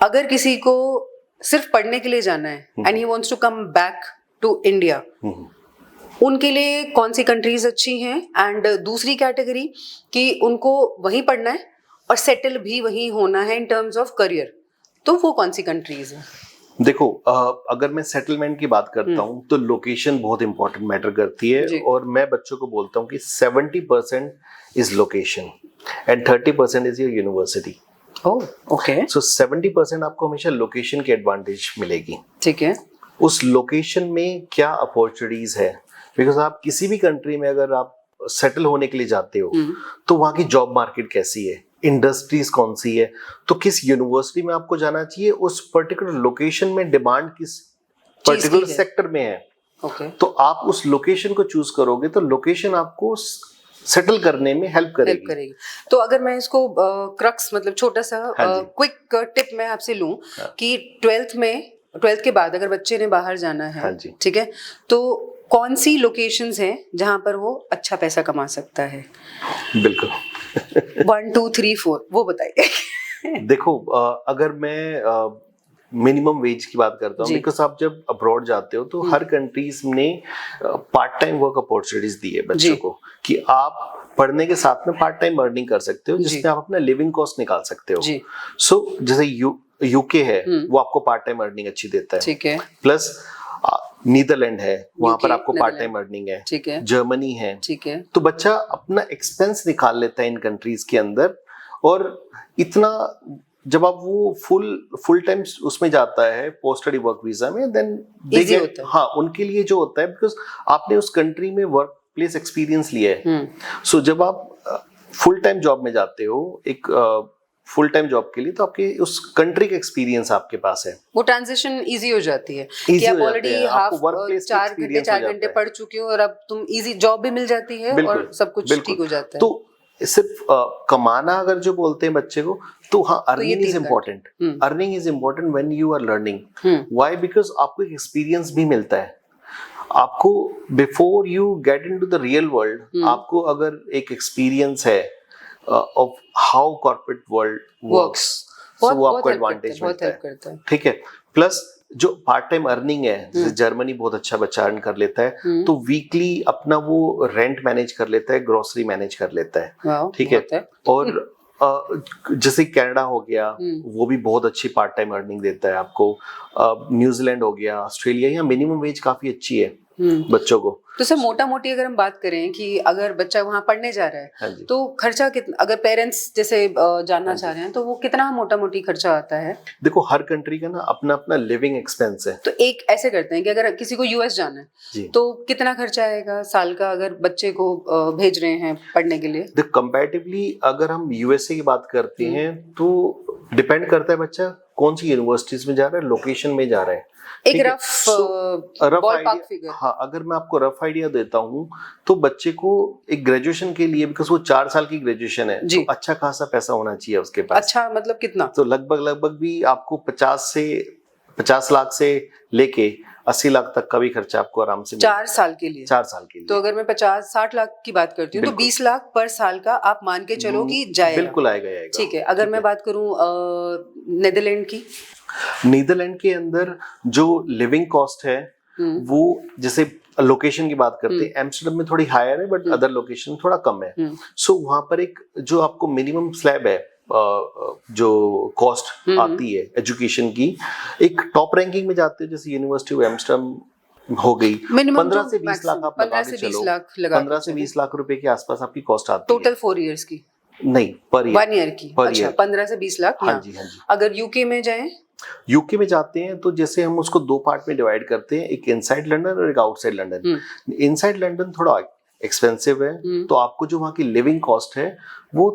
अगर किसी को सिर्फ पढ़ने के लिए जाना है and he wants to come back to India, उनके लिए कौन सी कंट्रीज अच्छी हैं? एंड दूसरी कैटेगरी कि उनको वहीं पढ़ना है और सेटल भी वहीं होना है इन टर्म्स ऑफ करियर, तो वो कौन सी कंट्रीज हैं? देखो, अगर मैं सेटलमेंट की बात करता हूँ तो लोकेशन बहुत इंपॉर्टेंट मैटर करती है, और मैं बच्चों को बोलता हूँ कि 70% is location and 30% is your university. Okay. So 70% आपको हमेशा लोकेशन की एडवांटेज मिलेगी। ठीक है। उस लोकेशन में क्या अपॉर्चुनिटीज है, बिकॉज आप किसी भी कंट्री में अगर आप सेटल होने के लिए जाते हो तो वहाँ की जॉब मार्केट कैसी है, इंडस्ट्रीज कौन सी है, तो किस यूनिवर्सिटी में आपको जाना चाहिए, उस पर्टिकुलर लोकेशन में डिमांड किस पर्टिकुलर सेक्टर में है। तो आप उस लोकेशन को चूज करोगे तो लोकेशन आपको सेटल करने में हेल्प करेगी। तो अगर मैं इसको क्रक्स मतलब छोटा सा क्विक टिप मैं आपसे लूं कि 12th के बाद अगर बच्चे ने बाहर जाना है, ठीक है, तो कौन सी लोकेशंस हैं जहां पर वो अच्छा पैसा कमा सकता है? बिल्कुल 1 2 3 4 वो बताइए। देखो, अगर मैं मिनिमम वेज की बात करता हूँ, बिकॉज आप जब अब्रॉड जाते हो तो हर कंट्रीज ने पार्ट टाइम वर्क अपॉर्चुनिटीज दी है बच्चों को कि आप पढ़ने के साथ में पार्ट टाइम अर्निंग कर सकते हो, जिसमें आप अपना लिविंग कॉस्ट निकाल सकते हो। सो जैसे यूके है वो आपको पार्ट टाइम अर्निंग अच्छी देता है, ठीक है। प्लस नीदरलैंड है, वहां पर आपको पार्ट टाइम अर्निंग है, ठीक है। जर्मनी है, ठीक है। तो बच्चा अपना एक्सपेंस निकाल लेता है इन कंट्रीज के अंदर, और इतना जब आप वो फुल टाइम उसमें जाता है पोस्ट स्टडी वर्क वीजा में, देन हाँ उनके लिए जो होता है, बिकॉज आपने उस कंट्री में वर्क प्लेस एक्सपीरियंस लिया है। सो जब आप फुल टाइम जॉब में जाते हो एक फुल टाइम जॉब के लिए, तो आपके उस कंट्री का एक्सपीरियंस आपके पास है, वो ट्रांजिशन इजी हो जाती है कि आप ऑलरेडी हाफ 4 घंटे पढ़ चुके हो और अब तुम इजी जॉब भी मिल जाती है और सब कुछ ठीक हो जाता है। तो सिर्फ कमाना अगर जो बोलते हैं बच्चे को, तो हाँ earning is important. Earning is important when you are learning. Why? Because आपको एक एक्सपीरियंस भी मिलता है। आपको before you get into the real world, आपको अगर एक एक्सपीरियंस है of how corporate world works, so वो आपको एडवांटेज मिलता है, ठीक है। प्लस जो पार्ट टाइम अर्निंग है, जैसे जर्मनी बहुत अच्छा बच्चा अर्न कर लेता है, तो वीकली अपना वो रेंट मैनेज कर लेता है, ग्रोसरी मैनेज कर लेता है, ठीक है। और जैसे कनाडा हो गया, वो भी बहुत अच्छी पार्ट टाइम अर्निंग देता है आपको। न्यूजीलैंड हो गया, ऑस्ट्रेलिया, यहाँ मिनिमम वेज काफी अच्छी है बच्चों को। तो सर मोटा मोटी अगर हम बात करें कि अगर बच्चा वहाँ पढ़ने जा रहा है तो खर्चा कितना, अगर पेरेंट्स जैसे जानना चाह रहे हैं तो वो कितना मोटा मोटी खर्चा आता है? देखो हर कंट्री का ना अपना अपना लिविंग एक्सपेंस है। तो एक ऐसे करते हैं कि अगर किसी को यूएस जाना है तो कितना खर्चा आएगा साल का अगर बच्चे को भेज रहे हैं पढ़ने के लिए? देखो कंपैरेटिवली अगर हम यूएसए की बात करते हैं तो डिपेंड करता है बच्चा कौन सी यूनिवर्सिटीज में जा रहा है, लोकेशन में जा रहा है। एक रफ बॉलपार्क फिगर। हाँ, अगर मैं आपको रफ आइडिया देता हूँ तो बच्चे को एक ग्रेजुएशन के लिए, बिकॉज वो 4 साल की ग्रेजुएशन है, तो अच्छा खासा पैसा होना चाहिए उसके पास। अच्छा, मतलब कितना? तो लगभग भी आपको 50 लाख से लेके 80 लाख तक का भी खर्चा आपको आराम से 4 साल के लिए। 4 साल के लिए। तो अगर मैं 50-60 लाख की बात करती हूँ तो 20 लाख पर साल का आप मान के चलो कि जाएगा। बिल्कुल आएगा। ठीक है। अगर मैं बात करूँ नीदरलैंड की, नीदरलैंड के अंदर जो लिविंग कॉस्ट है वो, जैसे लोकेशन की बात करते हैं, एम्स्टर्डम में थोड़ी हायर है बट अदर लोकेशन थोड़ा कम है। सो वहां पर एक जो आपको मिनिमम स्लैब है, जो कॉस्ट आती है एजुकेशन की, एक टॉप रैंकिंग में जाते हैं, जैसे यूनिवर्सिटी ऑफ एम्स्टर्डम हो गई, 15 से 20 लाख आप लगा के चलो, 15 से 20 लाख रुपए के आसपास आपकी कॉस्ट आती है। टोटल 4 इयर्स की नहीं, पर 1 ईयर की। अच्छा, 15 से 20 लाख। हाँ जी। अगर यूके में जाएं, यूके में जाते हैं तो जैसे हम उसको 2 पार्ट में डिवाइड करते हैं, एक इनसाइड लंदन और एक आउटसाइड लंदन। इनसाइड लंदन थोड़ा एक्सपेंसिव है, तो आपको जो वहाँ की लिविंग कॉस्ट है वो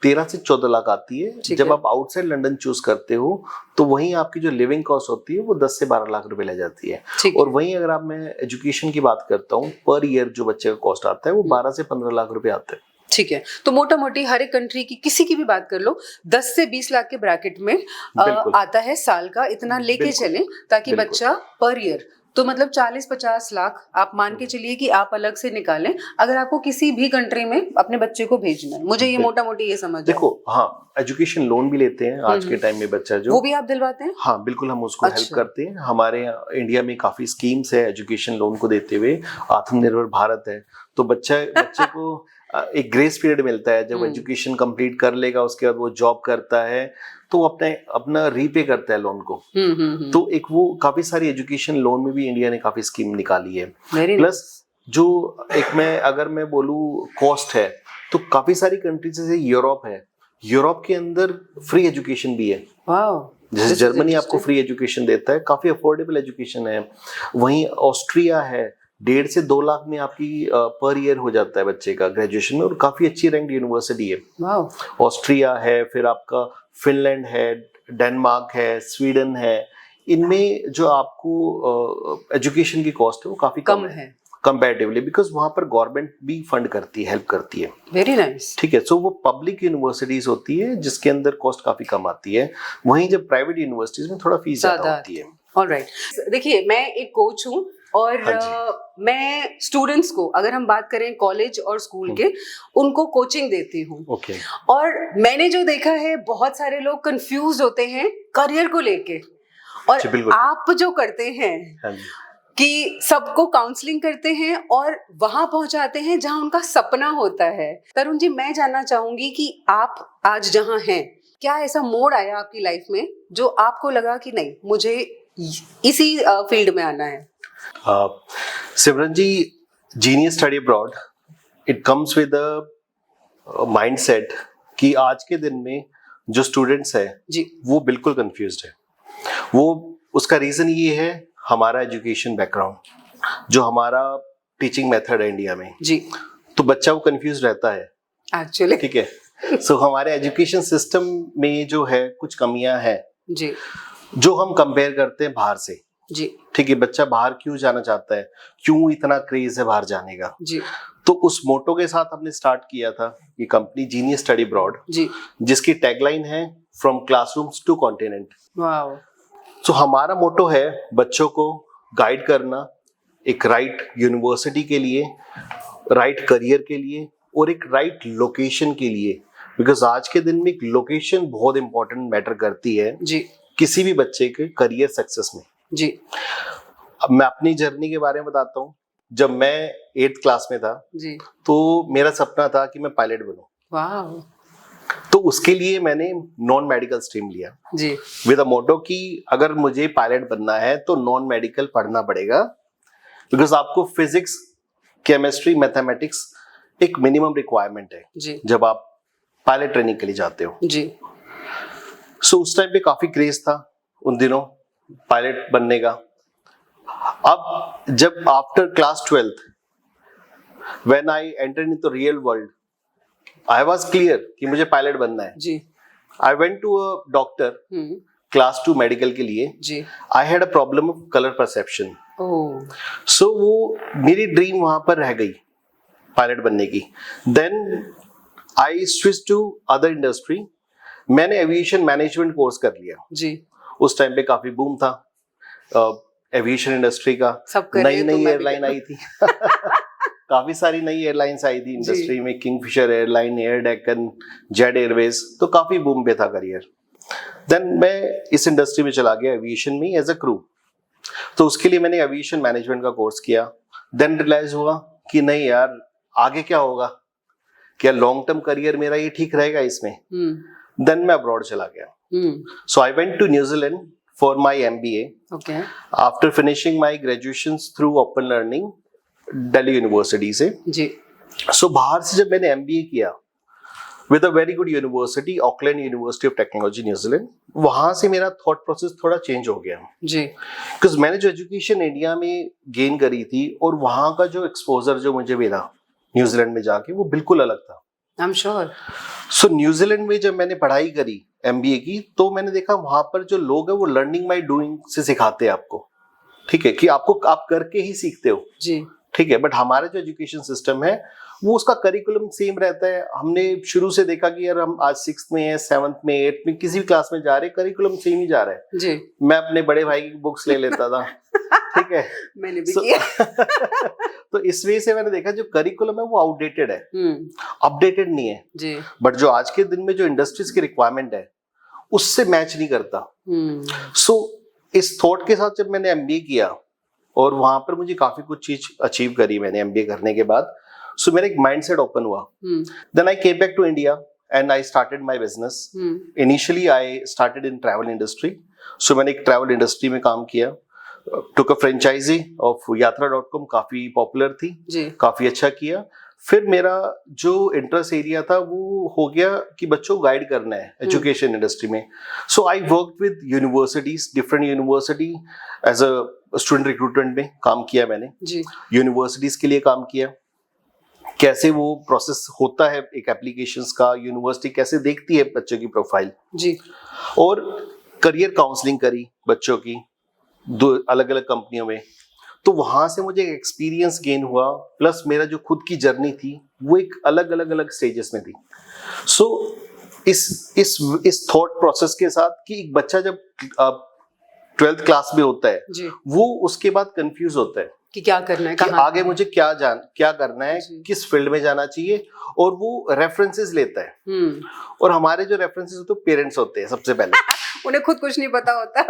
13 से 14 लाख आती है। जब आप आउटसाइड लंदन चूज करते हो तो वहीं आपकी जो लिविंग कॉस्ट होती है वो 10 से 12 लाख रुपए ले जाती है। और वहीं अगर आप, मैं एजुकेशन की बात करता हूँ, पर ईयर जो बच्चे का कॉस्ट आता है वो 12 से 15 लाख रुपए आता है। ठीक है। तो मोटा मोटी हर एक कंट्री की किसी की भी बात कर लो, 10 से 20 लाख के ब्रैकेट में आता है साल का, इतना लेके चले ताकि बच्चा पर ईयर, तो मतलब 40-50 लाख आप मान के चलिए कि आप अलग से निकालें अगर आपको किसी भी कंट्री में अपने बच्चे को भेजना है। मुझे ये मोटा मोटी ये समझ देखो, हाँ, एजुकेशन लोन भी लेते हैं आज के टाइम में बच्चा जो, वो भी आप दिलवाते हैं? हाँ बिल्कुल, हम उसको हेल्प करते हैं। हमारे इंडिया में काफी स्कीम्स है एजुकेशन लोन को देते हुए। आत्मनिर्भर भारत है, तो बच्चे को एक ग्रेस पीरियड मिलता है। जब एजुकेशन कंप्लीट कर लेगा उसके बाद वो जॉब करता है तो अपना रीपे करता है लोन को। तो एक वो काफी सारी एजुकेशन लोन में भी इंडिया ने काफी स्कीम निकाली है। प्लस जो अगर मैं बोलूँ कॉस्ट है, तो काफी सारी कंट्रीज जैसे यूरोप है, यूरोप के अंदर फ्री एजुकेशन भी है। जैसे जर्मनी आपको फ्री एजुकेशन देता है, काफी अफोर्डेबल एजुकेशन है। वहीं ऑस्ट्रिया है, 1.5 से 2 लाख में आपकी पर ईयर हो जाता है बच्चे का ग्रेजुएशन में, और काफी अच्छी रैंक यूनिवर्सिटी है। ऑस्ट्रिया है, फिर आपका फिनलैंड है, डेनमार्क है, स्वीडन है। इनमें जो आपको एजुकेशन की कॉस्ट है वो काफी कम है कंपैरेटिवली, बिकॉज वहां पर गवर्नमेंट भी फंड करती है, हेल्प करती है। Very nice. ठीक है, सो वो पब्लिक यूनिवर्सिटीज होती है जिसके अंदर कॉस्ट काफी कम आती है। वहीं जब प्राइवेट यूनिवर्सिटीज में थोड़ा फीस ज्यादा होती है। ऑलराइट, देखिए मैं एक कोच हूँ और मैं स्टूडेंट्स को, अगर हम बात करें कॉलेज और स्कूल के, उनको कोचिंग देती हूँ। और मैंने जो देखा है, बहुत सारे लोग कंफ्यूज होते हैं करियर को लेके, और आप जो करते हैं कि सबको काउंसलिंग करते हैं और वहां पहुंचाते हैं जहां उनका सपना होता है। तरुण जी, मैं जानना चाहूंगी कि आप आज जहां हैं, क्या ऐसा मोड़ आया आपकी लाइफ में जो आपको लगा कि नहीं, मुझे इसी फील्ड में आना है? Simran ji, genius study abroad, it comes with a mindset कि आज के दिन में जो स्टूडेंट्स है वो बिल्कुल कंफ्यूज्ड है। वो उसका रीजन ये है हमारा एजुकेशन बैकग्राउंड, जो हमारा टीचिंग मेथड है इंडिया में जी। तो बच्चा वो कंफ्यूज रहता है एक्चुअली। ठीक है, सो हमारे एजुकेशन सिस्टम में जो है कुछ कमियां हैं जी, जो हम कंपेयर करते हैं बाहर से जी। ठीक है, बच्चा बाहर क्यों जाना चाहता है, क्यों इतना क्रेज है बाहर जाने का जी। तो उस मोटो के साथ हमने स्टार्ट किया था ये कंपनी जीनियस स्टडी अब्रॉड जी, जिसकी टैगलाइन है from classrooms to continent. Wow. तो हमारा मोटो है बच्चों को गाइड करना एक राइट यूनिवर्सिटी के लिए, राइट करियर के लिए, और एक राइट लोकेशन के लिए, बिकॉज आज के दिन में लोकेशन बहुत इंपॉर्टेंट मैटर करती है जी, किसी भी बच्चे के करियर सक्सेस में जी। अब मैं अपनी जर्नी के बारे में बताता हूँ। जब मैं 8th क्लास में था जी, तो मेरा सपना था कि मैं पायलट बनूं। वाह। तो उसके लिए मैंने नॉन मेडिकल स्ट्रीम लिया जी, विद अ मोटो कि अगर मुझे पायलट बनना है तो नॉन मेडिकल पढ़ना पड़ेगा, बिकॉज आपको फिजिक्स, केमिस्ट्री, मैथमेटिक्स एक मिनिमम रिक्वायरमेंट है जी, जब आप पायलट ट्रेनिंग के लिए जाते हो जी। सो उस टाइम पे काफी क्रेज था उन दिनों पायलट बनने का। अब जब after class 12th when I entered into real world, I was clear कि मुझे पायलट बनना है जी। I went to a doctor class 2 medical के लिए जी, I had a problem of colour perception. Oh, so वो मेरी ड्रीम वहां पर रह गई पायलट बनने की। Then I switch to other industry. मैंने एविएशन मैनेजमेंट कोर्स कर लिया। जी, उस टाइम पे काफी बूम था एविएशन इंडस्ट्री का, सब कर रहे नई हैं तो नई मैं भी एयरलाइन कर आई थी काफी सारी नई एयरलाइंस आई थी इंडस्ट्री में, Kingfisher airline, air Deccan, jet Airways, तो काफी बूम पे था करियर। देन मैं इस इंडस्ट्री में चला गया एविएशन में एज अ क्रू। तो उसके लिए मैंने एविएशन मैनेजमेंट का कोर्स किया। देन रियलाइज हुआ कि नहीं यार, आगे क्या होगा, क्या लॉन्ग टर्म करियर मेरा ये ठीक रहेगा इसमें। देन मैं अब्रॉड चला गया। So I went to New Zealand for my MBA okay, after finishing my graduations through open learning Delhi university से। जी, सो बाहर से जब मैंने एमबीए किया with a very good university, Auckland university of technology New Zealand, वहां से मेरा थॉट प्रोसेस थोड़ा चेंज हो गया। जी, बिकॉज मैंने जो एजुकेशन इंडिया में गेन करी थी और वहां का जो एक्सपोजर जो मुझे मिला न्यूजीलैंड में जाके, वो बिल्कुल अलग था। I am sure. So New Zealand में जब मैंने पढ़ाई करी एमबीए की, तो मैंने देखा वहां पर जो लोग हैं वो लर्निंग बाय डूइंग से सिखाते हैं आपको, ठीक है, कि आपको आप करके ही सीखते हो, जी, ठीक है। बट हमारा जो एजुकेशन सिस्टम है वो उसका करिकुलम सेम रहता है। हमने शुरू से देखा कि यार हम आज 6th में है, 7th में, 8th में, किसी भी क्लास में जा रहे, करिकुलम सेम ही जा रहा है। जी, मैं अपने बड़े भाई की बुक्स ले लेता था ठीक है, मैंने भी किया। तो इस वजह से मैंने देखा जो करिकुलम है वो आउटडेटेड है, अपडेटेड नहीं है। जी, बट जो आज के दिन में जो इंडस्ट्रीज की रिक्वायरमेंट है उससे मैच नहीं करता। सो इस थॉट के साथ जब मैंने एमबीए किया और वहां पर मुझे काफी कुछ चीज अचीव करी मैंने एमबीए करने के बाद, सो मेरा एक माइंडसेट ओपन हुआ। Then I came back to India and I started my business. Initially I started in travel industry. So मैंने एक ट्रैवल इंडस्ट्री में काम किया, टुक अ फ्रेंचाइजी ऑफ यात्रा.com, काफी पॉपुलर थी जी, काफी अच्छा किया। फिर मेरा जो इंटरेस्ट एरिया था वो हो गया कि बच्चों को गाइड करना है एजुकेशन इंडस्ट्री में। So I work with universities, different university, as a student recruitment में काम किया मैंने। जी, यूनिवर्सिटीज के लिए काम किया, कैसे वो प्रोसेस होता है एक एप्लीकेशंस का, यूनिवर्सिटी कैसे देखती है बच्चों की प्रोफाइल, जी, और करियर काउंसलिंग करी बच्चों की 2 अलग अलग कंपनियों में। तो वहां से मुझे एक्सपीरियंस गेन हुआ, प्लस मेरा जो खुद की जर्नी थी वो एक अलग अलग अलग स्टेजेस में थी। सो इस थॉट प्रोसेस के साथ कि एक बच्चा जब 12th क्लास में होता है जी, वो उसके बाद कंफ्यूज होता है कि क्या करना है, कि कहाँ आगे मुझे क्या करना है, जी। किस फील्ड में जाना चाहिए, और वो रेफरेंसेस लेता है। और हमारे जो रेफरेंसेस होते हैं पेरेंट्स होते हैं सबसे पहले उन्हें खुद कुछ नहीं पता होता।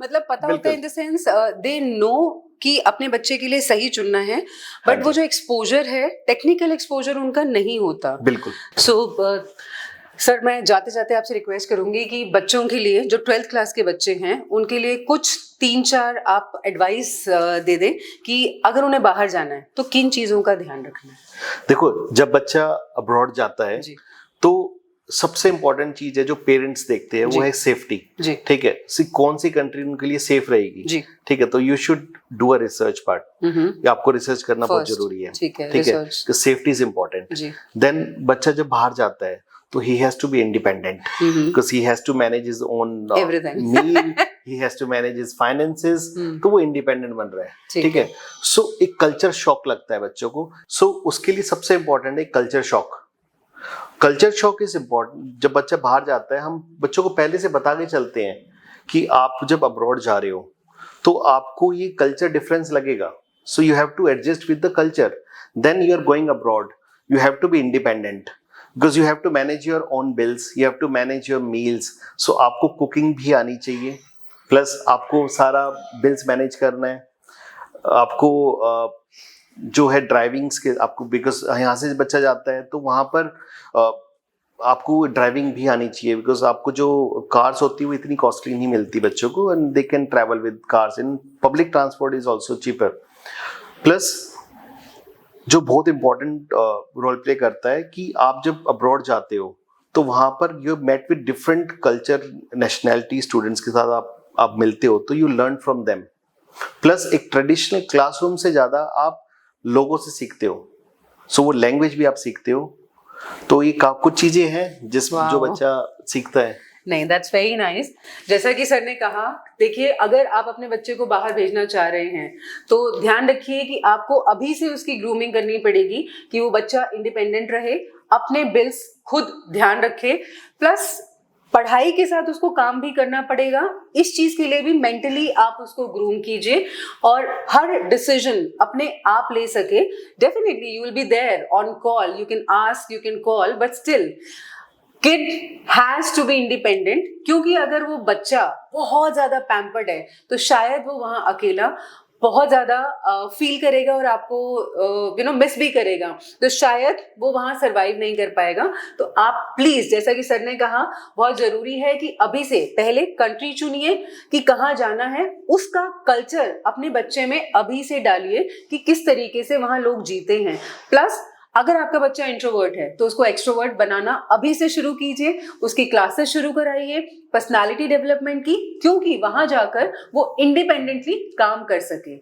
मतलब पता होता है in the sense they know कि अपने बच्चे के लिए सही चुनना है, बट वो जो एक्सपोजर है, टेक्निकल एक्सपोजर उनका नहीं होता। बिल्कुल। सो सर, मैं जाते जाते आपसे रिक्वेस्ट करूंगी कि बच्चों के लिए, जो 12th क्लास के बच्चे हैं, उनके लिए कुछ 3-4 आप एडवाइस दे दें कि अगर उन्हें बाहर जाना है तो किन चीजों का ध्यान रखना है। देखो, जब बच्चा अब्रॉड जाता है तो सबसे इंपॉर्टेंट चीज है जो पेरेंट्स देखते हैं वो है सेफ्टी। ठीक है, कौन सी कंट्री उनके लिए सेफ रहेगी, ठीक है, तो you should do a research part. आपको रिसर्च करना बहुत जरूरी है, ठीक है, सेफ्टी इज इम्पोर्टेंट। देन बच्चा जब बाहर जाता है तो he has to be independent because he has to manage his own meal, he has to manage his finances, तो वो इंडिपेंडेंट बन रहा है, ठीक है। सो एक कल्चर शॉक लगता है बच्चों को। सो उसके लिए सबसे इम्पोर्टेंट है culture shock. Culture shock is important. जब बच्चा बाहर जाता है, हम बच्चों को पहले से बता के चलते हैं कि आप जब अब्रॉड जा रहे हो तो आपको ये कल्चर डिफरेंस लगेगा, so you have to adjust with the culture. Then you are going abroad, you have to be independent because you have to manage your own bills, you have to manage your meals, so आपको cooking भी आनी चाहिए, plus आपको सारा bills manage करना है, आपको जो है ड्राइविंग के आपको, बिकॉज यहाँ से बच्चा जाता है तो वहाँ पर आपको ड्राइविंग भी आनी चाहिए, बिकॉज आपको जो कार्स होती है वो इतनी कॉस्टली नहीं मिलती बच्चों को, and they can travel with cars, in public transport is also cheaper. Plus जो बहुत इंपॉर्टेंट रोल प्ले करता है कि आप जब अब्रॉड जाते हो तो वहां पर you met with different culture nationality students के साथ आप मिलते हो, तो you learn from them. Plus एक ट्रेडिशनल क्लासरूम से ज्यादा आप लोगों से सीखते हो, सो वो लैंग्वेज भी आप सीखते हो। तो ये कुछ चीजें हैं जिसमें जो बच्चा सीखता है। नहीं, दैट्स वेरी नाइस। जैसा कि सर ने कहा, देखिए अगर आप अपने बच्चे को बाहर भेजना चाह रहे हैं तो ध्यान रखिए कि आपको अभी से उसकी ग्रूमिंग करनी पड़ेगी कि वो बच्चा इंडिपेंडेंट रहे, अपने बिल्स खुद ध्यान रखे, प्लस पढ़ाई के साथ उसको काम भी करना पड़ेगा। इस चीज के लिए भी मेंटली आप उसको ग्रूम कीजिए और हर डिसीजन अपने आप ले सके। Definitely you will be there on call, you can ask, you can call, but still kid has to be independent, क्योंकि अगर वो बच्चा बहुत ज्यादा पैम्पर्ड है तो शायद वो वहां अकेला बहुत ज्यादा फील करेगा और आपको मिस भी करेगा, तो शायद वो वहां सरवाइव नहीं कर पाएगा। तो आप प्लीज, जैसा कि सर ने कहा, बहुत जरूरी है कि अभी से पहले कंट्री चुनिए कि कहाँ जाना है, उसका कल्चर अपने बच्चे में अभी से डालिए कि किस तरीके से वहां लोग जीते हैं। प्लस अगर आपका बच्चा इंट्रोवर्ट है तो उसको एक्सट्रोवर्ट बनाना अभी से शुरू कीजिए, उसकी क्लासेस शुरू कराइए पर्सनालिटी डेवलपमेंट की, क्योंकि वहां जाकर वो इंडिपेंडेंटली काम कर सके।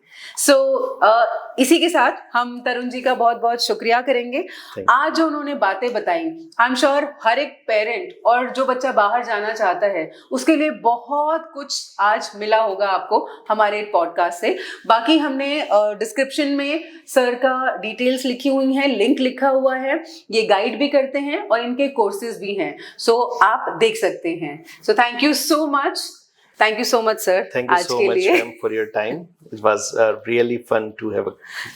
इसी के साथ हम तरुण जी का बहुत बहुत शुक्रिया करेंगे। आज जो उन्होंने बातें बताई, आई एम श्योर हर एक पेरेंट और जो बच्चा बाहर जाना चाहता है उसके लिए बहुत कुछ आज मिला होगा आपको हमारे पॉडकास्ट से। बाकी हमने डिस्क्रिप्शन में सर का डिटेल्स लिखी हुई हैं, लिंक लिखा हुआ है, ये गाइड भी करते हैं और इनके कोर्सेज भी हैं, सो आप देख सकते हैं। So thank you so much, thank you so much sir. Thank you so much, ma'am, for your time. It was really fun to have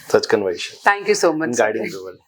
such conversation. Thank you so much. Guiding the world.